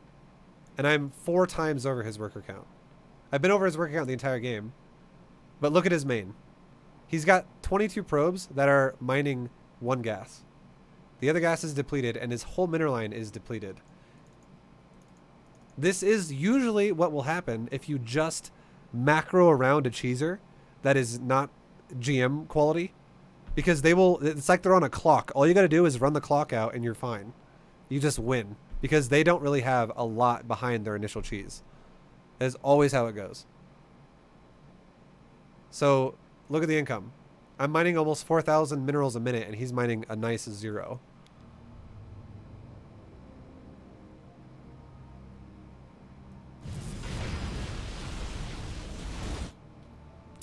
And I'm 4 times over his worker count. I've been over his worker count the entire game. But look at his main. He's got 22 probes that are mining 1 gas. The other gas is depleted, and his whole mineral line is depleted. This is usually what will happen if you just macro around a cheeser that is not GM quality. Because they will, it's like they're on a clock. All you got to do is run the clock out and you're fine. You just win. Because they don't really have a lot behind their initial cheese. That is always how it goes. So, look at the income. I'm mining almost 4,000 minerals a minute, and he's mining a nice 0.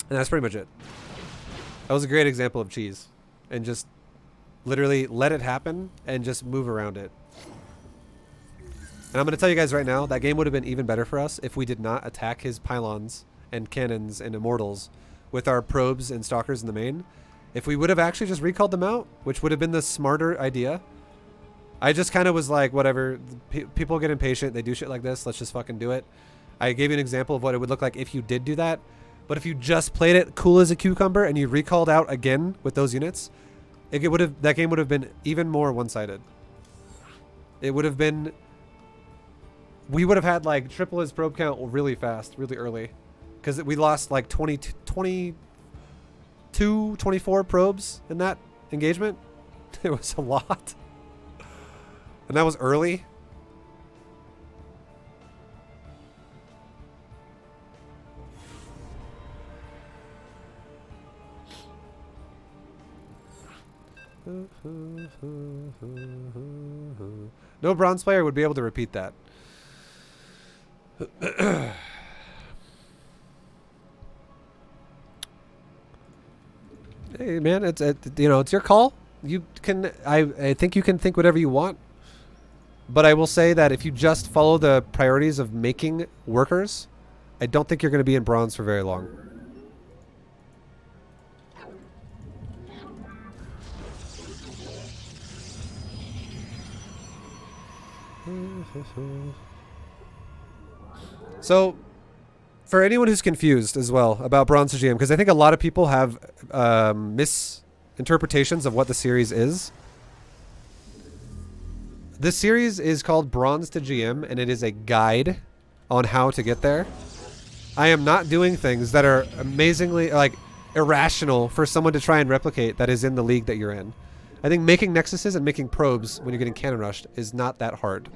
And that's pretty much it. That was a great example of cheese. And just literally let it happen and just move around it. And I'm going to tell you guys right now, that game would have been even better for us if we did not attack his pylons and cannons and immortals with our probes and stalkers in the main. If we would have actually just recalled them out, which would have been the smarter idea. I just kind of was like, whatever. People get impatient. They do shit like this. Let's just fucking do it. I gave you an example of what it would look like if you did do that. But if you just played it cool as a cucumber and you recalled out again with those units, that game would have been even more one-sided. It would have been... We would have had like triple his probe count really fast, really early. Because we lost like 22, 24 probes in that engagement. It was a lot. And that was early. No bronze player would be able to repeat that. Hey man, it's your call. You can I think you can think whatever you want. But I will say that if you just follow the priorities of making workers, I don't think you're going to be in bronze for very long. So, for anyone who's confused as well about Bronze to GM, because I think a lot of people have misinterpretations of what the series is. This series is called Bronze to GM, and it is a guide on how to get there. I am not doing things that are amazingly, like, irrational for someone to try and replicate that is in the league that you're in. I think making nexuses and making probes when you're getting cannon rushed is not that hard.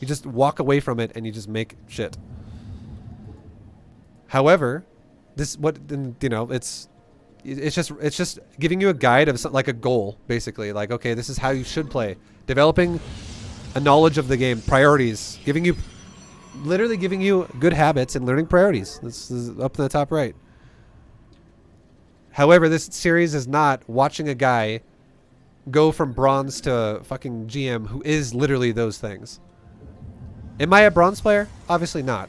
You just walk away from it and you just make shit. However, it's just giving you a guide of like a goal, basically. Like, okay, this is how you should play. Developing a knowledge of the game, priorities, literally giving you good habits and learning priorities. This is up in the top right. However, this series is not watching a guy go from bronze to fucking GM who is literally those things. Am I a bronze player? Obviously not.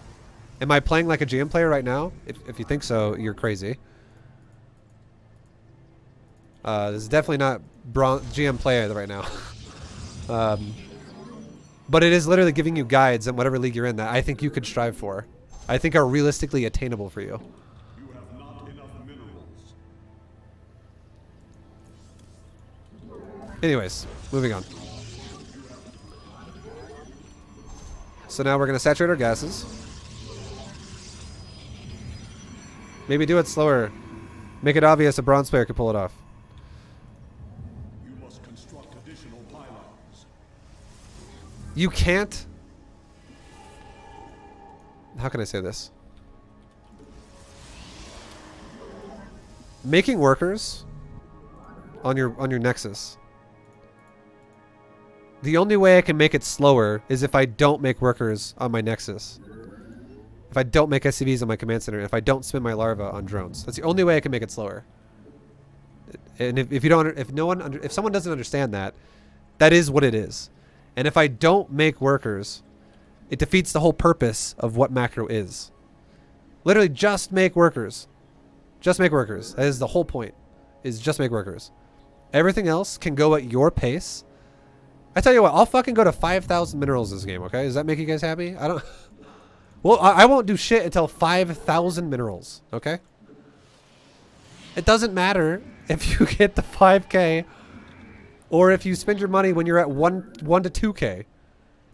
Am I playing like a GM player right now? If you think so, you're crazy. This is definitely not GM player right now. But it is literally giving you guides in whatever league you're in that I think you could strive for. I think are realistically attainable for you. You have not enough minerals. Anyways, moving on. So now we're going to saturate our gases. Maybe do it slower. Make it obvious a bronze player could pull it off. You must construct additional pylons. You can't... How can I say this? Making workers on your Nexus. The only way I can make it slower is if I don't make workers on my Nexus. If I don't make SCVs on my command center, if I don't spin my larva on drones. That's the only way I can make it slower. And if someone doesn't understand that, that is what it is. And if I don't make workers, it defeats the whole purpose of what macro is. Literally just make workers. Just make workers. That is the whole point. Is just make workers. Everything else can go at your pace I tell you what, I'll fucking go to 5,000 minerals this game, okay? Does that make you guys happy? I don't... Well, I won't do shit until 5,000 minerals, okay? It doesn't matter if you get the 5K or if you spend your money when you're at 1 to 2K.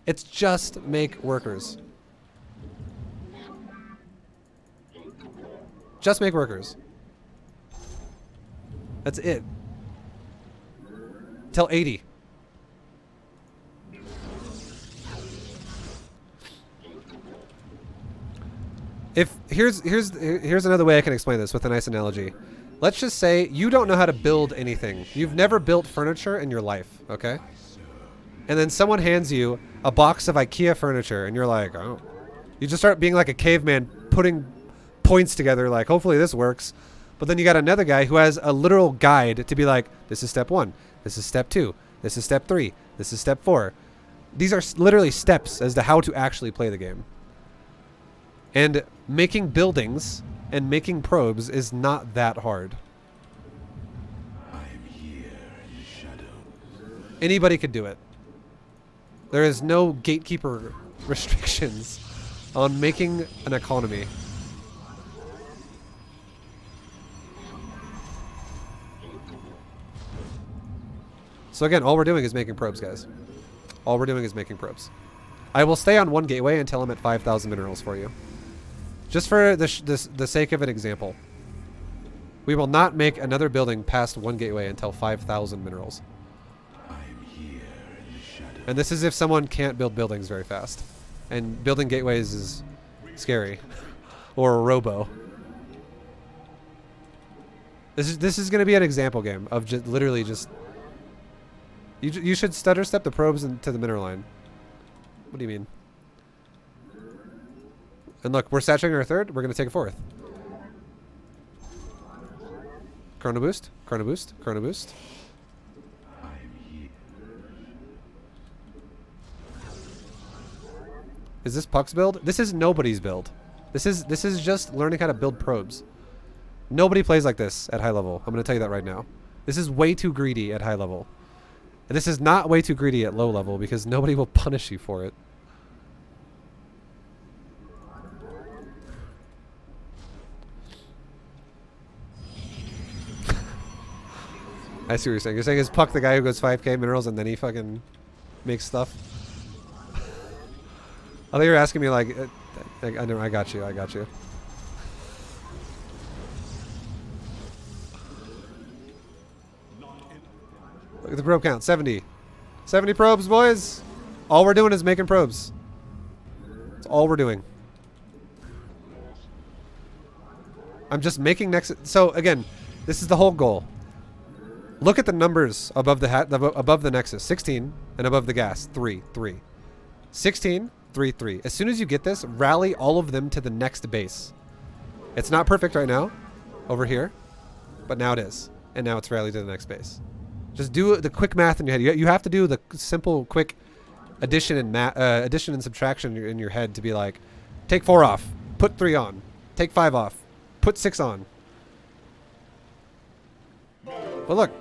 It's just make workers. Just make workers. That's it. Till 80. If here's another way I can explain this with a nice analogy. Let's just say you don't know how to build anything. You've never built furniture in your life, okay? And then someone hands you a box of IKEA furniture and you're like, oh. You just start being like a caveman putting points together like, hopefully this works. But then you got another guy who has a literal guide to be like, this is step 1, this is step 2, this is step 3, this is step 4. These are literally steps as to how to actually play the game. And making buildings and making probes is not that hard. I am here in the shadows. Anybody could do it. There is no gatekeeper restrictions on making an economy. So again, all we're doing is making probes, guys. All we're doing is making probes. I will stay on one gateway until I'm at 5,000 minerals for you. Just for the sake of an example. We will not make another building past one gateway until 5,000 minerals. I am here in the shadows. And this is if someone can't build buildings very fast. And building gateways is scary. Or a robo. This is going to be an example game of just literally just... You should stutter step the probes into the mineral line. What do you mean? And look, we're saturating our third. We're going to take a fourth. Chrono boost. Chrono boost. Chrono boost. I am here. Is this Puck's build? This is nobody's build. This is just learning how to build probes. Nobody plays like this at high level. I'm going to tell you that right now. This is way too greedy at high level. And this is not way too greedy at low level because nobody will punish you for it. I see what you're saying. You're saying is Puck the guy who goes 5K minerals and then he fucking makes stuff? I thought you were asking me like... I got you. I got you. Look at the probe count. 70. 70 probes, boys. All we're doing is making probes. That's all we're doing. I'm just making next... So, again, this is the whole goal. Look at the numbers above the nexus. 16, and above the gas. 3, 3. 16, 3, 3. As soon as you get this, rally all of them to the next base. It's not perfect right now, over here, but now it is. And now it's rallied to the next base. Just do the quick math in your head. You have to do the simple, quick addition and subtraction in your head to be like, take 4 off, put 3 on, take 5 off, put 6 on. Well, look.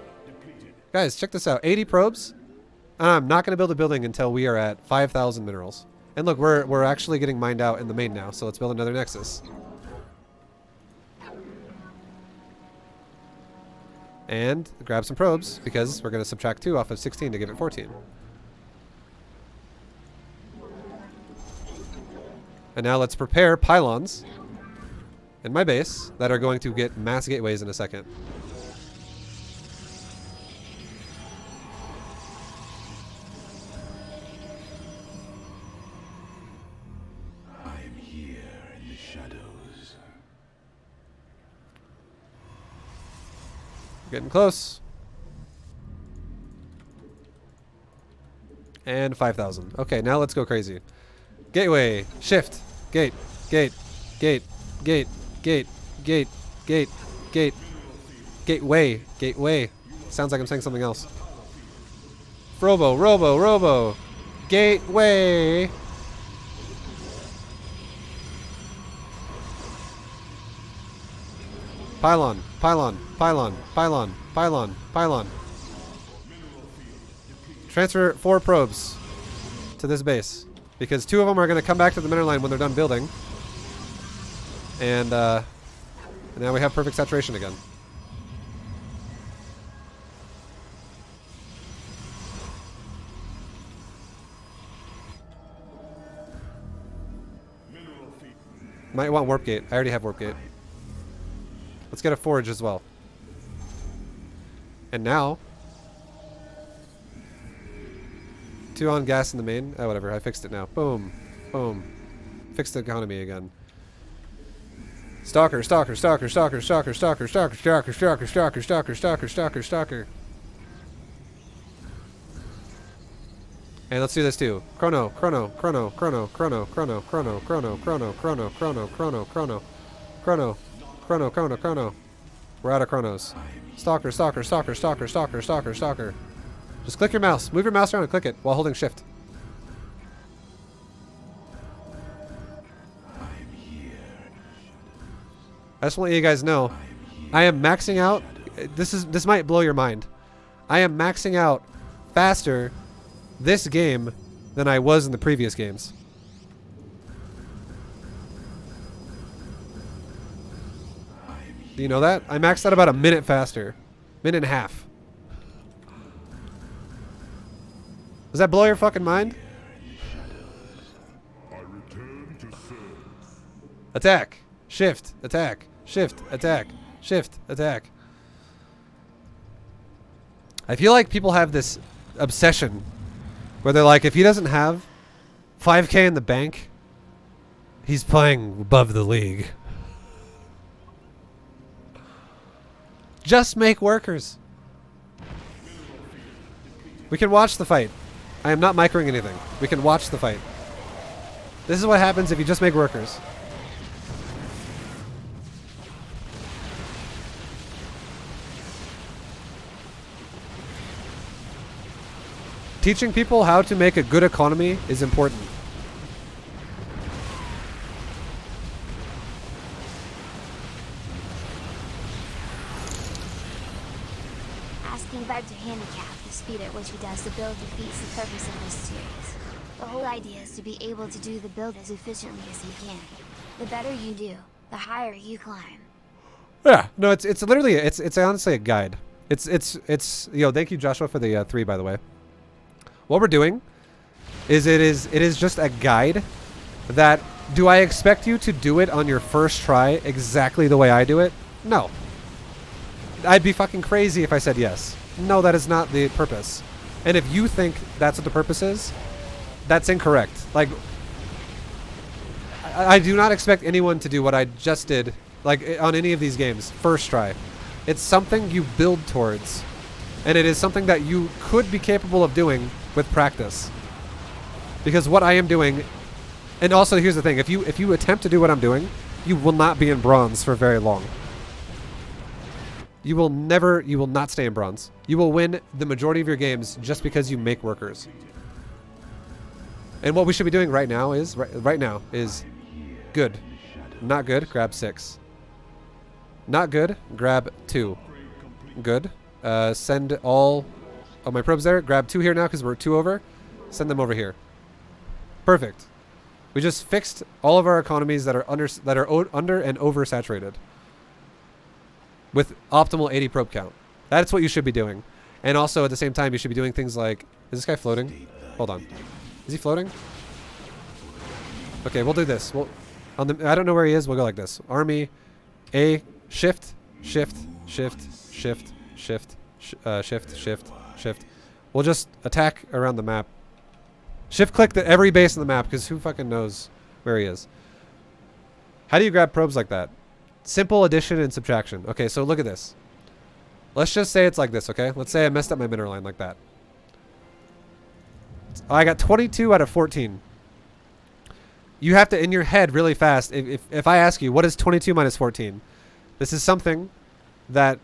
Guys, check this out. 80 probes. I'm not going to build a building until we are at 5,000 minerals. And look, we're actually getting mined out in the main now, so let's build another nexus. And grab some probes, because we're going to subtract 2 off of 16 to give it 14. And now let's prepare pylons in my base that are going to get mass gateways in a second. Getting close. And 5,000. Okay, now let's go crazy. Gateway. Shift. Gate. Gate. Gate. Gate. Gate. Gate. Gate. Gate. Gateway. Gateway. Sounds like I'm saying something else. Robo. Robo. Robo. Gateway. Pylon. Pylon. Pylon. Pylon. Pylon. Pylon. Transfer 4 probes to this base. Because 2 of them are going to come back to the mineral line when they're done building. And now we have perfect saturation again. Might want warp gate. I already have warp gate. Let's get a forge as well. And now 2 on gas in the main. Oh, whatever. I fixed it now. Boom. Boom. Fixed the economy again. Stalker, stalker, stalker, stalker, stalker, stalker, stalker, stalker, stalker, stalker, stalker, stalker, stalker, stalker. And let's do this too. Chrono, chrono, chrono, chrono, chrono, chrono, chrono, chrono, chrono, chrono, chrono, chrono, chrono, chrono, chrono, chrono, chrono. We're out of chronos. Stalker, stalker, stalker, stalker, stalker, stalker, stalker. Just click your mouse. Move your mouse around and click it while holding shift. I just want you guys know, I am maxing out. This might blow your mind. I am maxing out faster this game than I was in the previous games. Do you know that? I maxed out about a minute faster. Minute and a half. Does that blow your fucking mind? Attack. Shift. Attack. Shift. Attack. Shift. Attack. I feel like people have this obsession where they're like, if he doesn't have 5K in the bank, he's playing above the league. Just make workers. We can watch the fight. I am not microing anything. We can watch the fight. This is what happens if you just make workers. Teaching people how to make a good economy is important. Asking Bud to handicap the speed at which he does the build defeats the purpose of this series. The whole idea is to be able to do the build as efficiently as you can. The better you do, the higher you climb. Yeah, no, it's literally it's honestly a guide. It's yo, thank you Joshua for the 3, by the way. What we're doing is it is just a guide that, do I expect you to do it on your first try exactly the way I do it? No. I'd be fucking crazy if I said yes. No, that is not the purpose. And if you think that's what the purpose is, that's incorrect. Like, I do not expect anyone to do what I just did, like on any of these games, first try. It's something you build towards. And it is something that you could be capable of doing with practice. Because what I am doing, and also here's the thing, if you attempt to do what I'm doing, you will not be in bronze for very long. You will not stay in bronze. You will win the majority of your games just because you make workers. And what we should be doing right now is good. Not good, grab 6. Not good, grab 2. Good. Send all of my probes there. Grab 2 here now because we're 2 over. Send them over here. Perfect. We just fixed all of our economies that are under and oversaturated with optimal 80 probe count. That's what you should be doing. And also at the same time, you should be doing things like, is this guy floating? Hold on. Is he floating? Okay, we'll do this. I don't know where he is. We'll go like this. Army, A, shift, shift, shift, shift, shift, shift, shift, shift. We'll just attack around the map. Shift click every base on the map because who fucking knows where he is. How do you grab probes like that? Simple addition and subtraction. Okay, so look at this. Let's just say it's like this, okay? Let's say I messed up my mineral line like that. I got 22 out of 14. You have to, in your head really fast, if I ask you, what is 22 minus 14? This is something that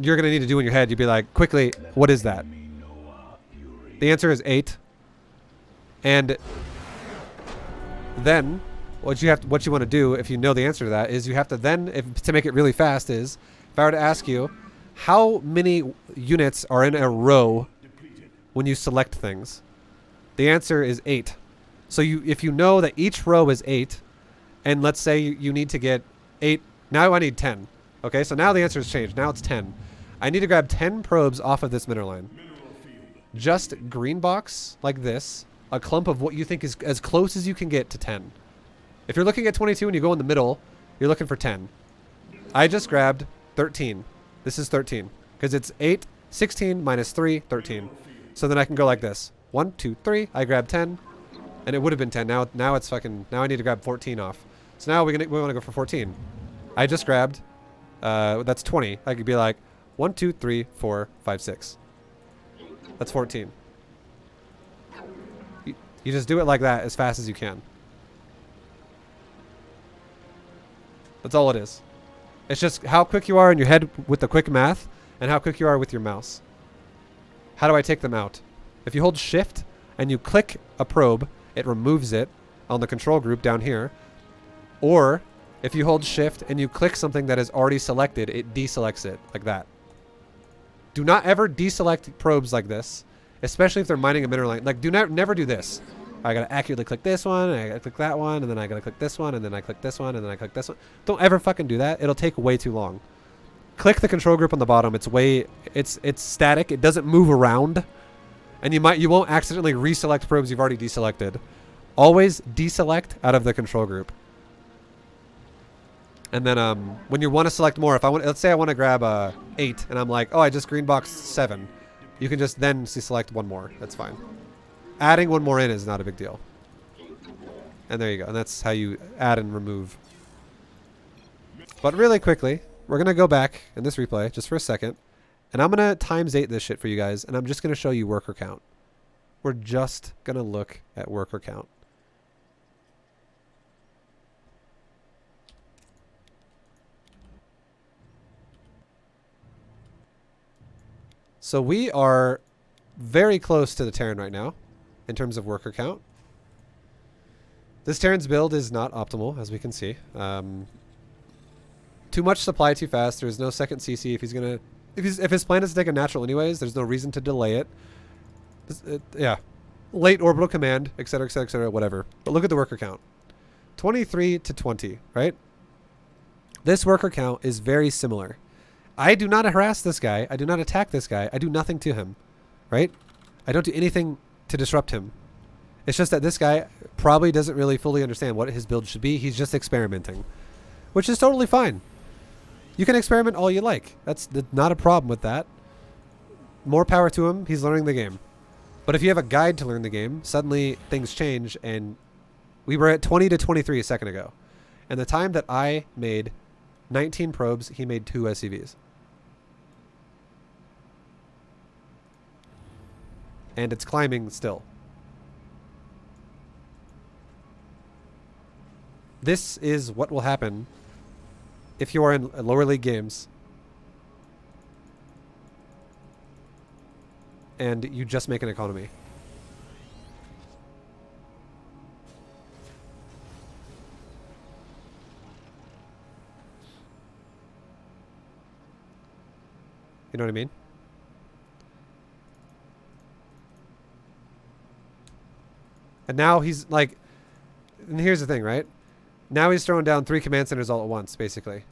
you're going to need to do in your head. You'd be like, quickly, what is that? The answer is 8. And then what you want to do if you know the answer to that is you have to then, to make it really fast if I were to ask you, how many units are in a row when you select things? The answer is 8. So if you know that each row is 8, and let's say you need to get 8, now I need 10. Okay, so now the answer has changed. Now it's 10. I need to grab 10 probes off of this mineral line. Just green box like this, a clump of what you think is as close as you can get to 10. If you're looking at 22 and you go in the middle, you're looking for 10. I just grabbed 13. This is 13 because it's 8, 16 minus 3, 13. So then I can go like this. 1, 2, 3. I grab 10, and it would have been 10. Now it's fucking. Now I need to grab 14 off. So now we want to go for 14. I just grabbed. That's 20. I could be like 1, 2, 3, 4, 5, 6. That's 14. You just do it like that as fast as you can. That's all it is. It's just how quick you are in your head with the quick math and how quick you are with your mouse. How do I take them out? If you hold shift and you click a probe, it removes it on the control group down here. Or if you hold shift and you click something that is already selected, it deselects it like that. Do not ever deselect probes like this, especially if they're mining a mineral line. Like, never do this. I gotta accurately click this one, and I gotta click that one, and then I gotta click this one, and then I click this one, and then I click this one. Don't ever fucking do that. It'll take way too long. Click the control group on the bottom. It's static. It doesn't move around, and you won't accidentally reselect probes you've already deselected. Always deselect out of the control group. And then when you want to select more, let's say I want to grab 8, and I'm like, oh, I just green boxed 7. You can just then select one more. That's fine. Adding one more in is not a big deal. And there you go. And that's how you add and remove. But really quickly, we're going to go back in this replay just for a second. And I'm going to ×8 this shit for you guys. And I'm just going to show you worker count. We're just going to look at worker count. So we are very close to the Terran right now in terms of worker count. This Terran's build is not optimal, as we can see. Too much supply too fast. There's no second CC. If his plan is to take a natural anyways, there's no reason to delay it. Yeah. Late orbital command, etc., etc., etc., whatever. But look at the worker count. 23 to 20, right? This worker count is very similar. I do not harass this guy. I do not attack this guy. I do nothing to him, right? I don't do anything to disrupt him. It's just that this guy probably doesn't really fully understand what his build should be. He's just experimenting, which is totally fine. You can experiment all you like. That's not a problem with that. More power to him. He's learning the game. But if you have a guide to learn the game, suddenly things change, and we were at 20 to 23 a second ago. And the time that I made 19 probes, he made 2 SCVs. And it's climbing still. This is what will happen if you are in lower league games and you just make an economy. You know what I mean? And now he's like, and here's the thing, right? Now he's throwing down 3 command centers all at once, basically.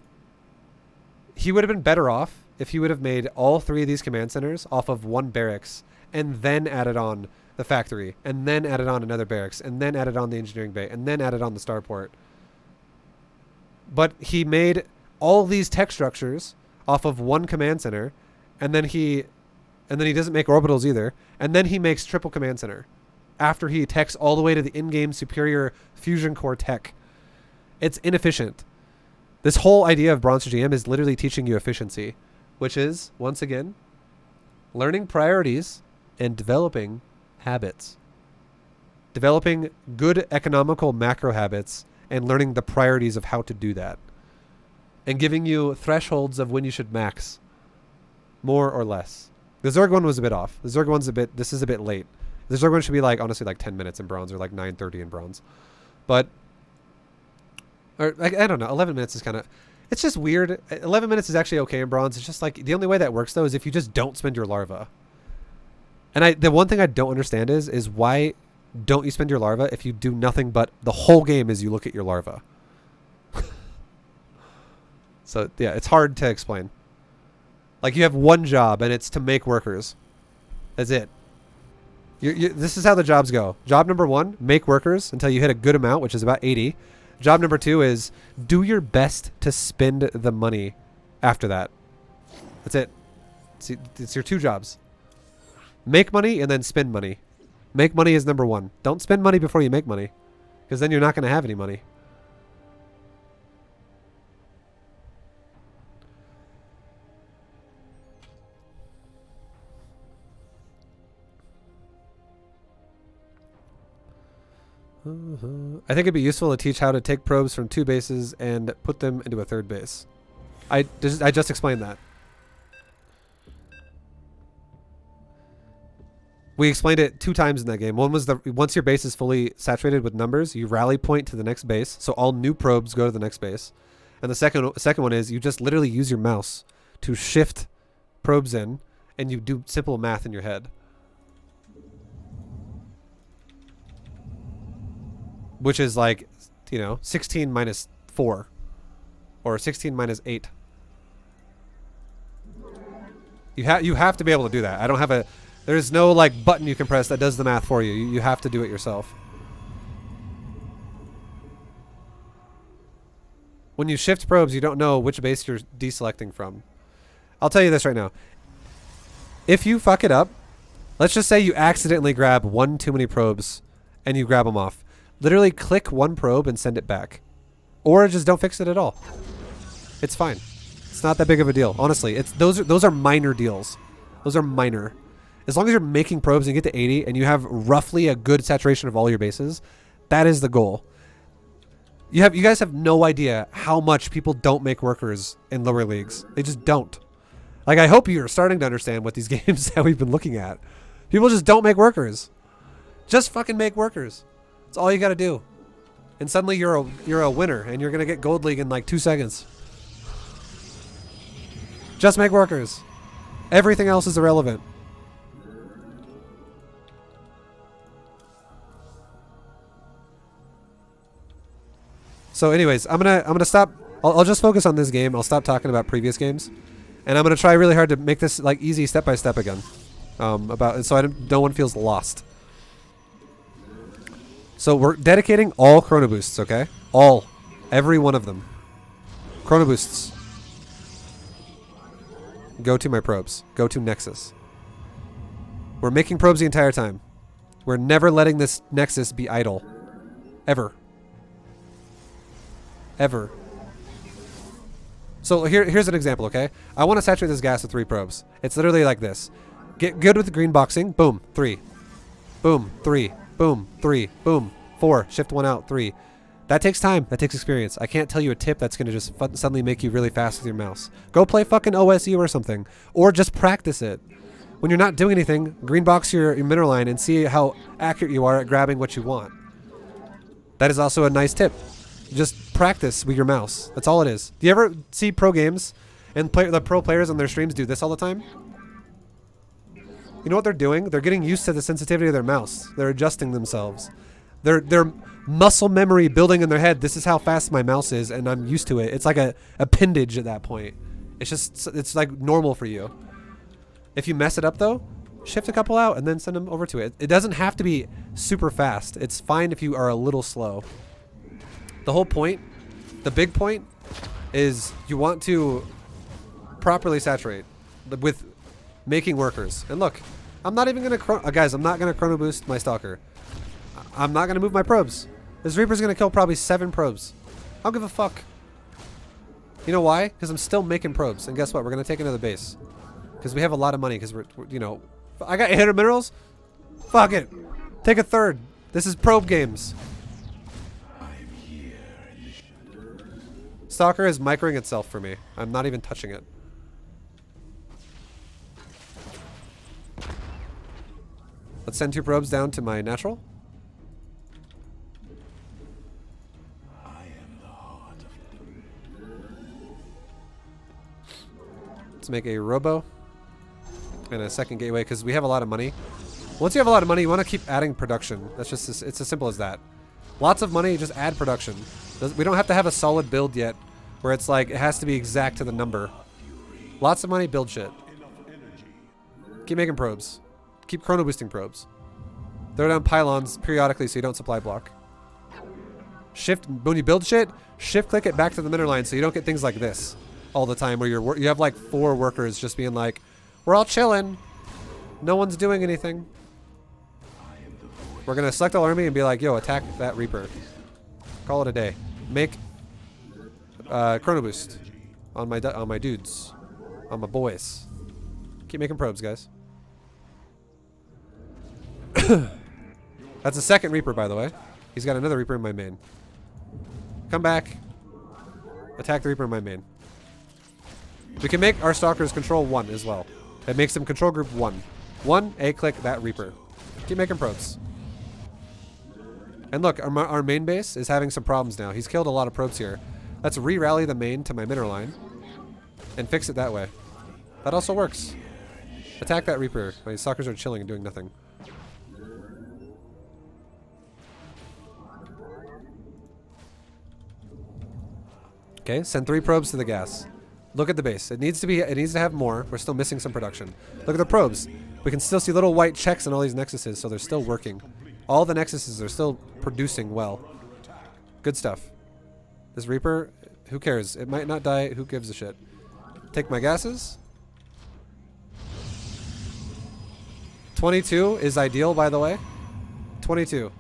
He would have been better off if he would have made all 3 of these command centers off of 1 barracks and then added on the factory and then added on another barracks and then added on the engineering bay and then added on the starport. But he made all these tech structures off of 1 command center, and then he doesn't make orbitals either, and then he makes triple command center after he techs all the way to the in-game superior fusion core tech. It's inefficient. This whole idea of Bronze GM is literally teaching you efficiency, which is, once again, learning priorities and developing habits. Developing good economical macro habits and learning the priorities of how to do that. And giving you thresholds of when you should max. More or less. The Zerg one was a bit off. The Zerg one's this is a bit late. The Zerg one should be like, honestly, like 10 minutes in bronze or like 9:30 in bronze. But, or like, I don't know, 11 minutes is kind of, it's just weird. 11 minutes is actually okay in bronze. It's just like, the only way that works though is if you just don't spend your larva. And the one thing I don't understand is why don't you spend your larva if you do nothing but the whole game is you look at your larva. So yeah, it's hard to explain. Like you have one job and it's to make workers. That's it. This is how the jobs go. Job number 1, make workers until you hit a good amount, which is about 80. Job number 2 is do your best to spend the money after that. That's it. It's your 2 jobs. Make money and then spend money. Make money is number 1. Don't spend money before you make money, because then you're not going to have any money. I think it'd be useful to teach how to take probes from 2 bases and put them into a 3rd base. I just explained that. We explained it 2 times in that game. One was once your base is fully saturated with numbers, you rally point to the next base, so all new probes go to the next base. And the second one is you just literally use your mouse to shift probes in, and you do simple math in your head. Which is like, 16 minus 4. Or 16 minus 8. You have to be able to do that. I don't have a... There's no like button you can press that does the math for you. You have to do it yourself. When you shift probes, you don't know which base you're deselecting from. I'll tell you this right now. If you fuck it up, let's just say you accidentally grab 1 too many probes and you grab them off. Literally click 1 probe and send it back. Or just don't fix it at all. It's fine. It's not that big of a deal. Honestly, those are minor deals. Those are minor. As long as you're making probes and you get to 80 and you have roughly a good saturation of all your bases, that is the goal. You guys have no idea how much people don't make workers in lower leagues. They just don't. Like, I hope you're starting to understand what these games that we've been looking at. People just don't make workers. Just fucking make workers. That's all you got to do. And suddenly you're a winner and you're going to get Gold League in like 2 seconds. Just make workers. Everything else is irrelevant. So anyways, I'm gonna stop. I'll just focus on this game. I'll stop talking about previous games, and I'm gonna try really hard to make this like easy step by step again. So no one feels lost. So we're dedicating all chrono boosts, okay? Every one of them. Chrono boosts. Go to my probes. Go to Nexus. We're making probes the entire time. We're never letting this Nexus be idle. Ever. Ever. So here's an example, okay? I want to saturate this gas with 3 probes. It's literally like this. Get good with the green boxing. Boom. 3. Boom. 3. Boom. 3. Boom. 4. Shift 1 out. 3. That takes time. That takes experience. I can't tell you a tip that's going to just suddenly make you really fast with your mouse. Go play fucking OSU or something. Or just practice it. When you're not doing anything, green box your mineral line and see how accurate you are at grabbing what you want. That is also a nice tip. Just practice with your mouse. That's all it is. Do you ever see pro games and the pro players on their streams do this all the time? You know what they're doing? They're getting used to the sensitivity of their mouse. They're adjusting themselves. They're muscle memory building in their head. This is how fast my mouse is, and I'm used to it. It's like a appendage at that point. It's like normal for you. If you mess it up though, shift a couple out and then send them over to it. It doesn't have to be super fast. It's fine if you are a little slow. The whole point, the big point, is you want to properly saturate with making workers. And look, I'm not even going to... guys, I'm not going to chrono boost my Stalker. I'm not going to move my probes. This Reaper's going to kill probably 7 probes. I don't give a fuck. You know why? Because I'm still making probes. And guess what? We're going to take another base. Because we have a lot of money. Because we're, you know... I got 800 minerals? Fuck it. Take a third. This is probe games. Stalker is microing itself for me. I'm not even touching it. Let's send 2 probes down to my natural. I am the heart of Let's make a robo and a second gateway because we have a lot of money. Once you have a lot of money, you want to keep adding production. That's just it's as simple as that. Lots of money, just add production. We don't have to have a solid build yet, where it's like it has to be exact to the number. Lots of money, build shit. Keep making probes. Keep chrono boosting probes. Throw down pylons periodically so you don't supply block. Shift when you build shit. Shift click it back to the mineral line so you don't get things like this all the time, where you have like 4 workers just being like, "We're all chilling. No one's doing anything." We're gonna select all army and be like, "Yo, attack that Reaper." Call it a day. Make chrono boost on my dudes, on my boys. Keep making probes, guys. That's a second Reaper, by the way. He's got another Reaper in my main. Come back. Attack the Reaper in my main. We can make our Stalkers control 1 as well. That makes them control group 1. 1, A-click that Reaper. Keep making probes. And look, our main base is having some problems now. He's killed a lot of probes here. Let's re-rally the main to my mineral line and fix it that way. That also works. Attack that Reaper. My Stalkers are chilling and doing nothing. Okay, send 3 probes to the gas. Look at the base. It needs to have more. We're still missing some production. Look at the probes. We can still see little white checks in all these nexuses, so they're still working. All the nexuses are still producing well. Good stuff. This Reaper, who cares? It might not die. Who gives a shit? Take my gases. 22 is ideal, by the way. 22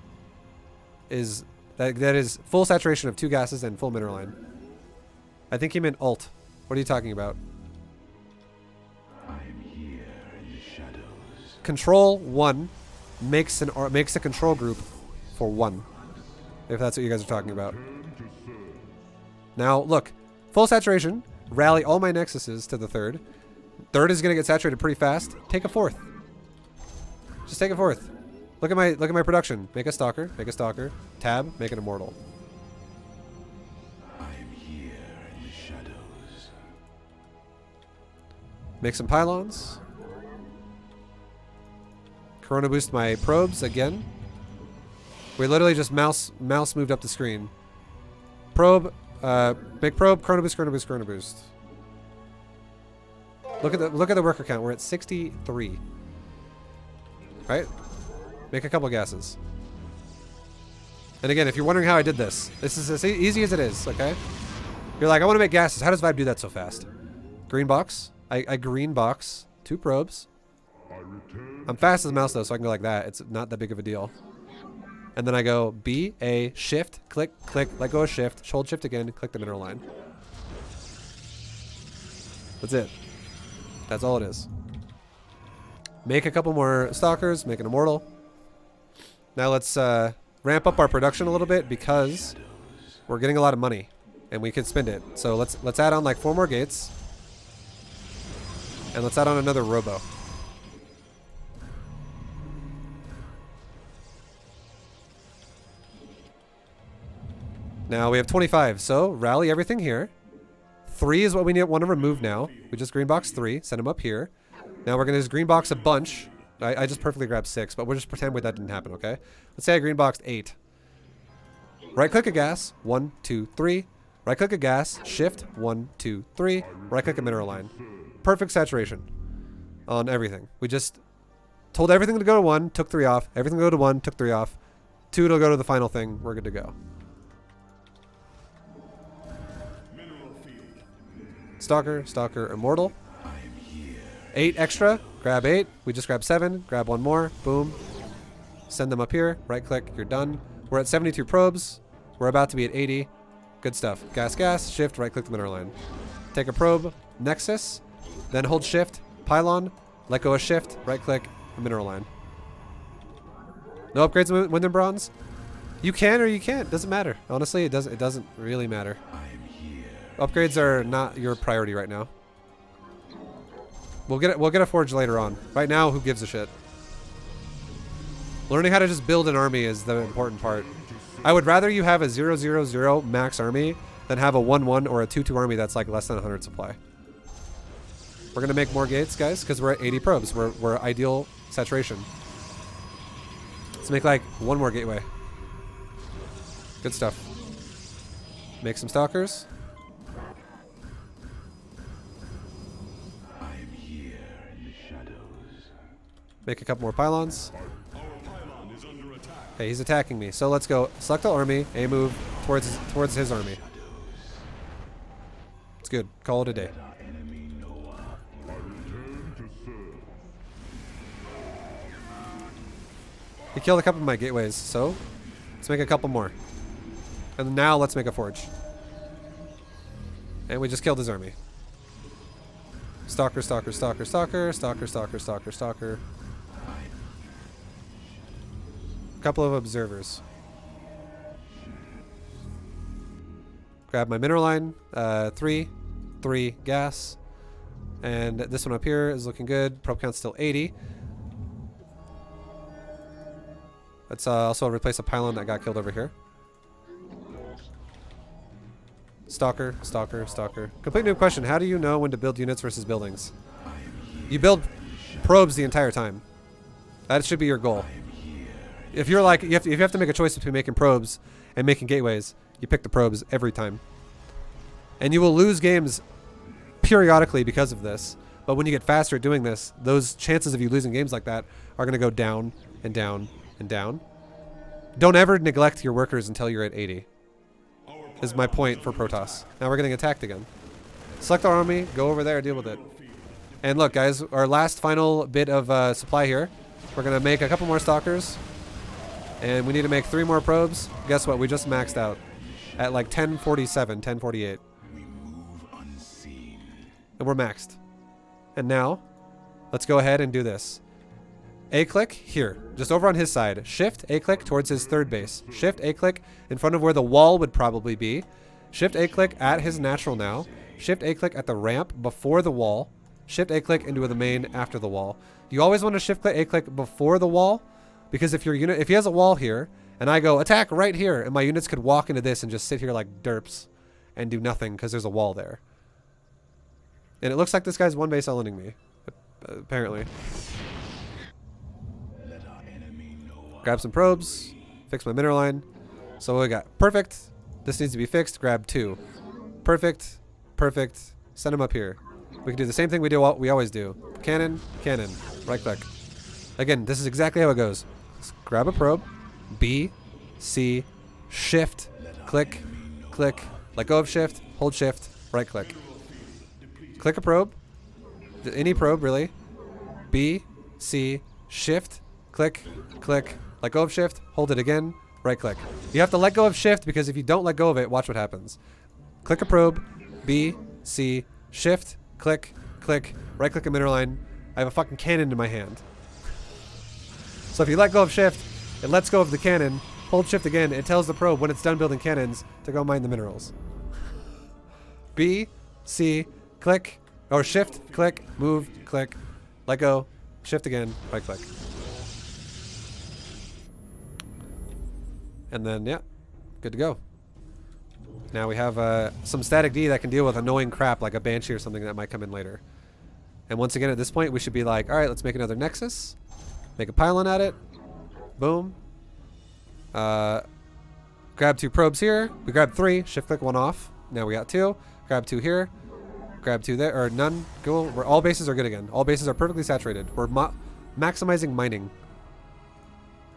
is that is full saturation of 2 gases and full mineral line. I think he meant alt. What are you talking about? I'm here in the shadows. Control 1 makes a control group for 1. If that's what you guys are talking about. Now, look. Full saturation. Rally all my nexuses to the 3rd. 3rd is going to get saturated pretty fast. Take a 4th. Just take a 4th. Look at my production. Make a Stalker. Make a Stalker. Tab. Make an Immortal. I'm here in the shadows. Make some pylons. Corona boost my probes again. We literally just mouse moved up the screen. Probe. Make probe. Corona boost. Corona boost. Corona boost. Look at the worker count. We're at 63. Right? Make a couple gases. And again, if you're wondering how I did this is as easy as it is, okay? You're like, I want to make gases. How does Vibe do that so fast? Green box. I green box 2 probes. I'm fast as a mouse though, so I can go like that. It's not that big of a deal. And then I go B, A, shift, click, click, let go of shift, hold shift again, click the mineral line. That's it. That's all it is. Make a couple more Stalkers, make an Immortal. Now let's ramp up our production a little bit because we're getting a lot of money and we can spend it. So let's add on like 4 more gates. And let's add on another Robo. Now we have 25, so rally everything here. 3 is what we want to remove now. We just green box 3, send them up here. Now we're going to just green box a bunch. I just perfectly grabbed 6, but we'll just pretend that didn't happen, okay? Let's say I green boxed 8. Right click a gas, 1, 2, 3. Right click a gas, shift, 1, 2, 3. Right click a mineral line. Perfect saturation on everything. We just told everything to go to 1, took 3 off. Everything to go to 1, took 3 off. 2 to go to the final thing. We're good to go. Stalker, Stalker, Immortal. 8 extra. Grab 8. We just grab 7. Grab 1 more. Boom. Send them up here. Right click. You're done. We're at 72 probes. We're about to be at 80. Good stuff. Gas, gas. Shift. Right click the mineral line. Take a probe. Nexus. Then hold shift. Pylon. Let go of shift. Right click. The mineral line. No upgrades in Wind and Bronze? You can or you can't. Doesn't matter. Honestly, it doesn't really matter. Upgrades are not your priority right now. We'll get a forge later on. Right now, who gives a shit? Learning how to just build an army is the important part. I would rather you have a 0-0-0 max army than have a 1-1 or a 2-2 army that's like less than 100 supply. We're gonna make more gates, guys, because we're at 80 probes. We're ideal saturation. Let's make like one more gateway. Good stuff. Make some stalkers. I am here in the shadows. Make a couple more pylons. Our pylon is under attack. Okay, he's attacking me. So let's go. Select the army. A move towards his army. It's good. Call it a day. Our enemy know our I return to serve. He killed a couple of my gateways, so let's make a couple more. And now let's make a forge. And we just killed his army. Stalker, stalker, stalker, stalker, stalker, stalker, stalker, stalker. Couple of observers. Grab my mineral line. 3 gas. And this one up here is looking good. Probe count's still 80. Let's also replace a pylon that got killed over here. Stalker, stalker, stalker. Complete new question. How do you know when to build units versus buildings? You build probes the entire time. That should be your goal. If you're like, if you have to make a choice between making probes and making gateways, you pick the probes every time. And you will lose games periodically because of this. But when you get faster at doing this, those chances of you losing games like that are going to go down and down and down. Don't ever neglect your workers until you're at 80. Is my point for Protoss. Now we're getting attacked again. Select our army, go over there, deal with it. And look, guys, our last final bit of supply here. We're going to make a couple more stalkers. And we need to make 3 more probes. Guess what? We just maxed out at like 1047, 1048. We move unseen. And we're maxed. And now, let's go ahead and do this. A-click here, just over on his side. Shift A-click towards his third base. Shift A-click in front of where the wall would probably be. Shift A-click at his natural now. Shift A-click at the ramp before the wall. Shift A-click into the main after the wall. You always want to shift A-click before the wall, because if if he has a wall here, and I go attack right here, and my units could walk into this and just sit here like derps and do nothing because there's a wall there. And it looks like this guy's one base owning me, apparently. Let our enemy know our Grab some probes, fix my mineral line. So what we got? Perfect. This needs to be fixed. Grab 2. Perfect. Perfect. Send him up here. We can do the same thing we always do. Cannon, cannon. Right click. Again, this is exactly how it goes. Just grab a probe. B, C, shift, click, click. Let go of shift. Hold shift. Right click. Click a probe. Any probe, really. B, C, shift, click, click. Let go of shift. Hold it again. Right click. You have to let go of shift because if you don't let go of it, watch what happens. Click a probe. B, C, shift, click, click. Right click a mineral line. I have a fucking cannon in my hand. So if you let go of shift, it lets go of the cannon. Hold shift again. It tells the probe when it's done building cannons to go mine the minerals. B, C, click, or shift, click, move, click, let go, shift again, right click. And then, yeah, good to go. Now we have some static D that can deal with annoying crap like a Banshee or something that might come in later. And once again, at this point, we should be like, all right, let's make another Nexus. Make a pylon at it. Boom. Grab 2 probes here. We grabbed 3. Shift click 1 off. Now we got 2. Grab 2 here. Grab 2 there. Or none. Go. All bases are good again. All bases are perfectly saturated. We're maximizing mining.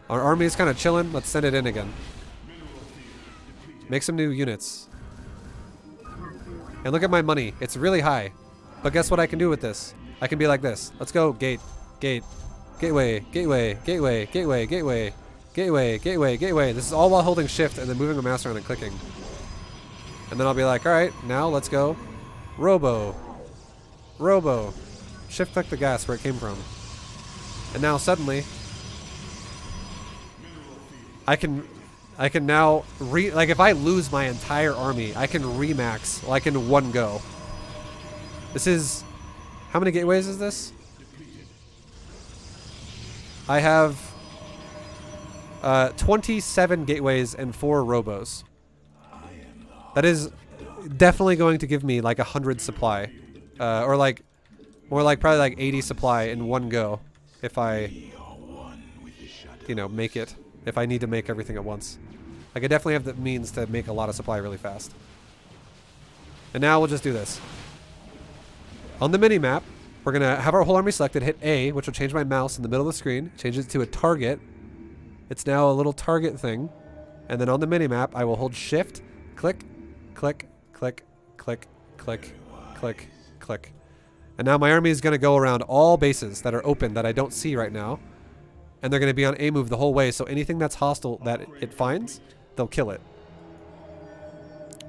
Our army is kind of chilling. Let's send it in again. Make some new units. And look at my money. It's really high. But guess what I can do with this? I can be like this. Let's go. Gate. Gate. Gateway. Gateway. Gateway. Gateway. Gateway. Gateway. Gateway. Gateway. This is all while holding shift and then moving the mouse around and clicking. And then I'll be like, all right, now let's go. Robo. Robo. Shift click the gas where it came from. And now suddenly I can now like if I lose my entire army, I can remax like in one go. This is how many gateways is this? I have 27 gateways and 4 robos. That is definitely going to give me like 100 supply, or like more like probably like 80 supply in one go if I, you know, make it. if I need to make everything at once. Like, I definitely have the means to make a lot of supply really fast. And now we'll just do this. On the mini-map, we're going to have our whole army selected, hit A, which will change my mouse in the middle of the screen, change it to a target. It's now a little target thing. And then on the mini-map, I will hold shift, click, click, click, click, click, click, click. And now my army is going to go around all bases that are open that I don't see right now. And they're going to be on A move the whole way, so anything that's hostile that it finds, they'll kill it.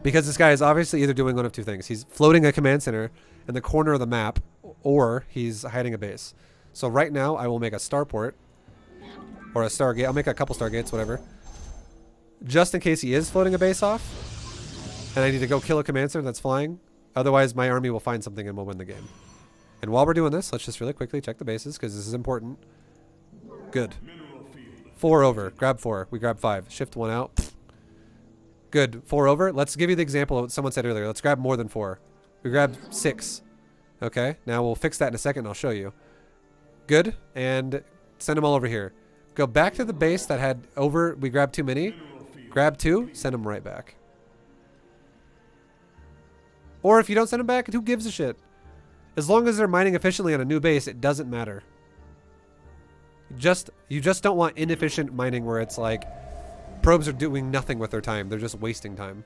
Because this guy is obviously either doing one of two things. He's floating a command center in the corner of the map, or he's hiding a base. So right now, I will make a starport, or a stargate. I'll make a couple stargates, whatever. Just in case he is floating a base off, and I need to go kill a command center that's flying. Otherwise, my army will find something and we'll win the game. And while we're doing this, let's just really quickly check the bases, because this is important. Good. 4 over. Grab 4. We grab 5. Shift 1 out. Good. 4 over. Let's give you the example of what someone said earlier. Let's grab more than 4. We grab 6. Okay. Now we'll fix that in a second and I'll show you. Good. And send them all over here. Go back to the base that had over. We grabbed too many. Grab 2. Send them right back. Or if you don't send them back, who gives a shit? As long as they're mining efficiently on a new base, it doesn't matter. You just don't want inefficient mining where it's like probes are doing nothing with their time. They're just wasting time.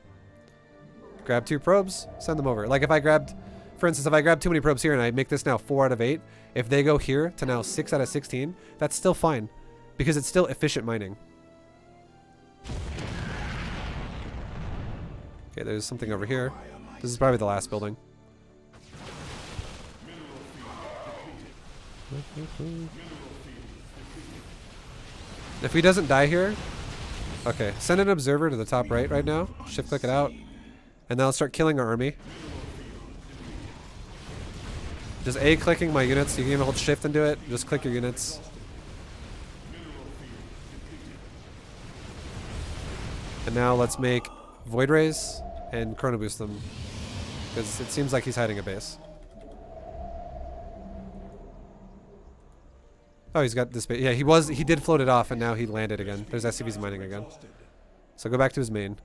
Grab 2 probes, send them over. Like if I grabbed, for instance, if I grab too many probes here and I make this now 4 out of 8, if they go here to now 6 out of 16, that's still fine because it's still efficient mining. Okay, there's something over here. This is probably the last building. If he doesn't die here, okay, send an observer to the top right now. Shift click it out. And then I'll start killing our army. Just A clicking my units. You can even hold shift and do it. Just click your units. And now let's make Void Rays and Chrono Boost them. Because it seems like he's hiding a base. Oh, he's got this base. Yeah, he did float it off and now he landed again. There's SCVs mining again. So go back to his main.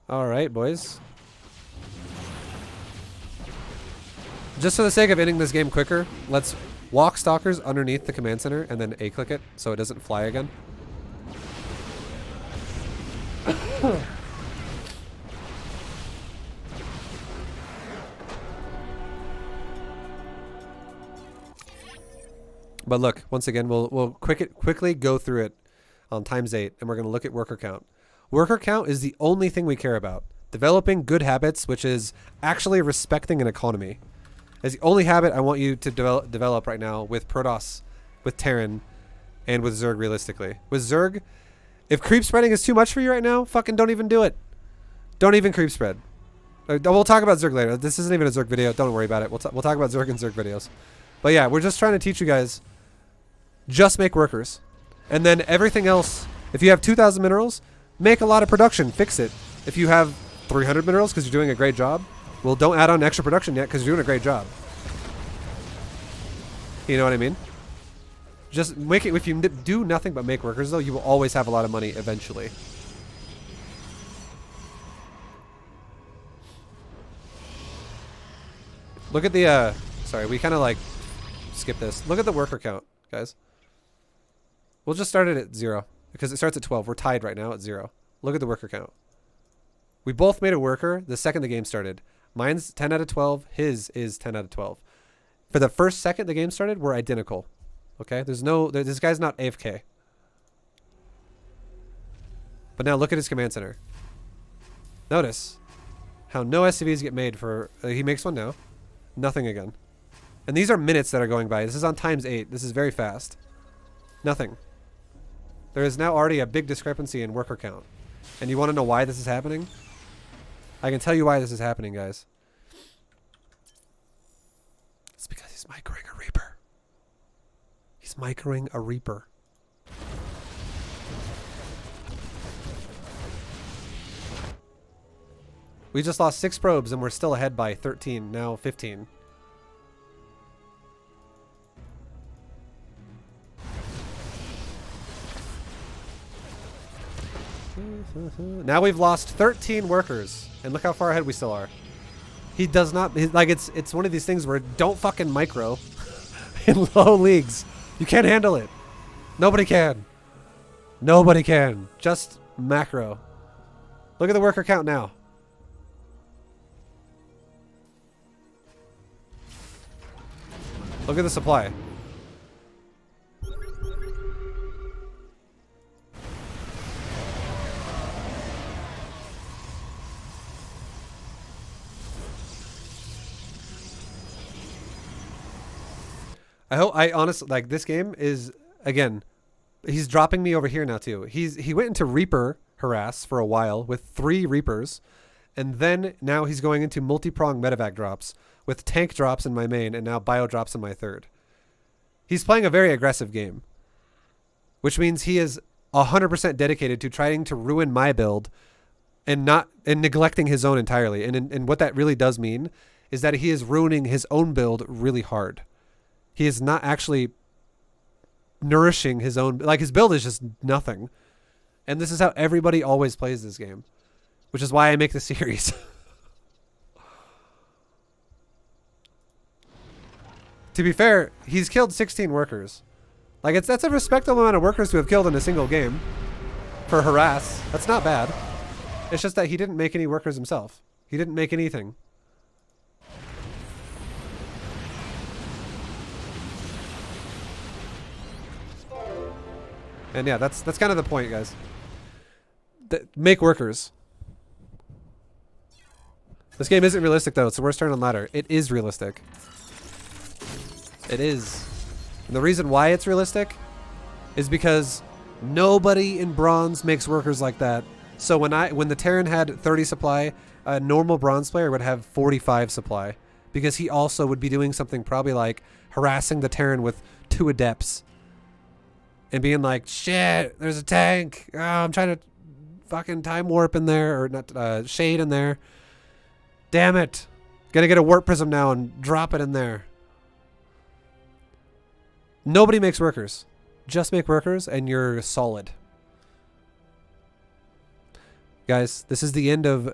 Alright, boys. Just for the sake of ending this game quicker, let's walk stalkers underneath the command center and then A-click it so it doesn't fly again. But look, once again, we'll quickly go through it on ×8, and we're going to look at worker count. Worker count is the only thing we care about. Developing good habits, which is actually respecting an economy, is the only habit I want you to develop right now with Protoss, with Terran, and with Zerg realistically. With Zerg, if creep spreading is too much for you right now, fucking don't even do it. Don't even creep spread. We'll talk about Zerg later. This isn't even a Zerg video. Don't worry about it. We'll talk about Zerg and Zerg videos. But yeah, we're just trying to teach you guys. Just make workers. And then everything else, if you have 2,000 minerals, make a lot of production. Fix it. If you have 300 minerals because you're doing a great job, well, don't add on extra production yet because you're doing a great job. You know what I mean? Just make it. If you do nothing but make workers, though, you will always have a lot of money eventually. Look at the, sorry, we kind of like skip this. Look at the worker count, guys. We'll just start it at 0 because it starts at 12. We're tied right now at 0. Look at the worker count. We both made a worker the second the game started. Mine's 10 out of 12. His is 10 out of 12. For the first second the game started, we're identical. Okay? This guy's not AFK. But now look at his command center. Notice how no SCVs get made for, he makes one now. Nothing again. And these are minutes that are going by. This is on ×8. This is very fast. Nothing. There is now already a big discrepancy in worker count. And you want to know why this is happening? I can tell you why this is happening, guys. It's because he's microing a Reaper. He's microing a Reaper. We just lost 6 probes and we're still ahead by 13, now 15. Now we've lost 13 workers, and look how far ahead we still are. He does not, like, it's one of these things where don't fucking micro in low leagues. You can't handle it. Nobody can. Nobody can. Just macro. Look at the worker count now. Look at the supply. I honestly, like, this game is, again, he's dropping me over here now too. He went into Reaper harass for a while with 3 Reapers, and then now he's going into multi-prong medevac drops with tank drops in my main and now bio drops in my third. He's playing a very aggressive game, which means he is 100% dedicated to trying to ruin my build and neglecting his own entirely. And what that really does mean is that he is ruining his own build really hard. He is not actually nourishing his own, like, his build is just nothing. And this is how everybody always plays this game, which is why I make the series. To be fair, he's killed 16 workers. Like, that's a respectable amount of workers to have killed in a single game for harass. That's not bad. It's just that he didn't make any workers himself. He didn't make anything. And yeah, that's kind of the point, guys. Make workers. This game isn't realistic, though. It's the worst turn on ladder. It is realistic. It is. And the reason why it's realistic is because nobody in bronze makes workers like that. So when the Terran had 30 supply, a normal bronze player would have 45 supply, because he also would be doing something probably like harassing the Terran with 2 adepts. And being like, shit, there's a tank. Oh, I'm trying to fucking time warp in there, or not, shade in there. Damn it. Gonna get a warp prism now and drop it in there. Nobody makes workers. Just make workers and you're solid. Guys, this is the end of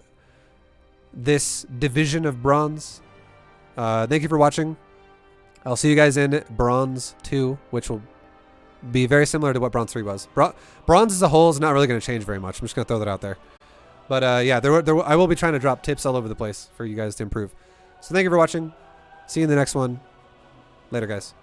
this division of bronze. Thank you for watching. I'll see you guys in Bronze 2, which will be very similar to what Bronze 3 was. Bronze as a whole is not really going to change very much. I'm just going to throw that out there. But yeah, I will be trying to drop tips all over the place for you guys to improve. So thank you for watching. See you in the next one. Later, guys.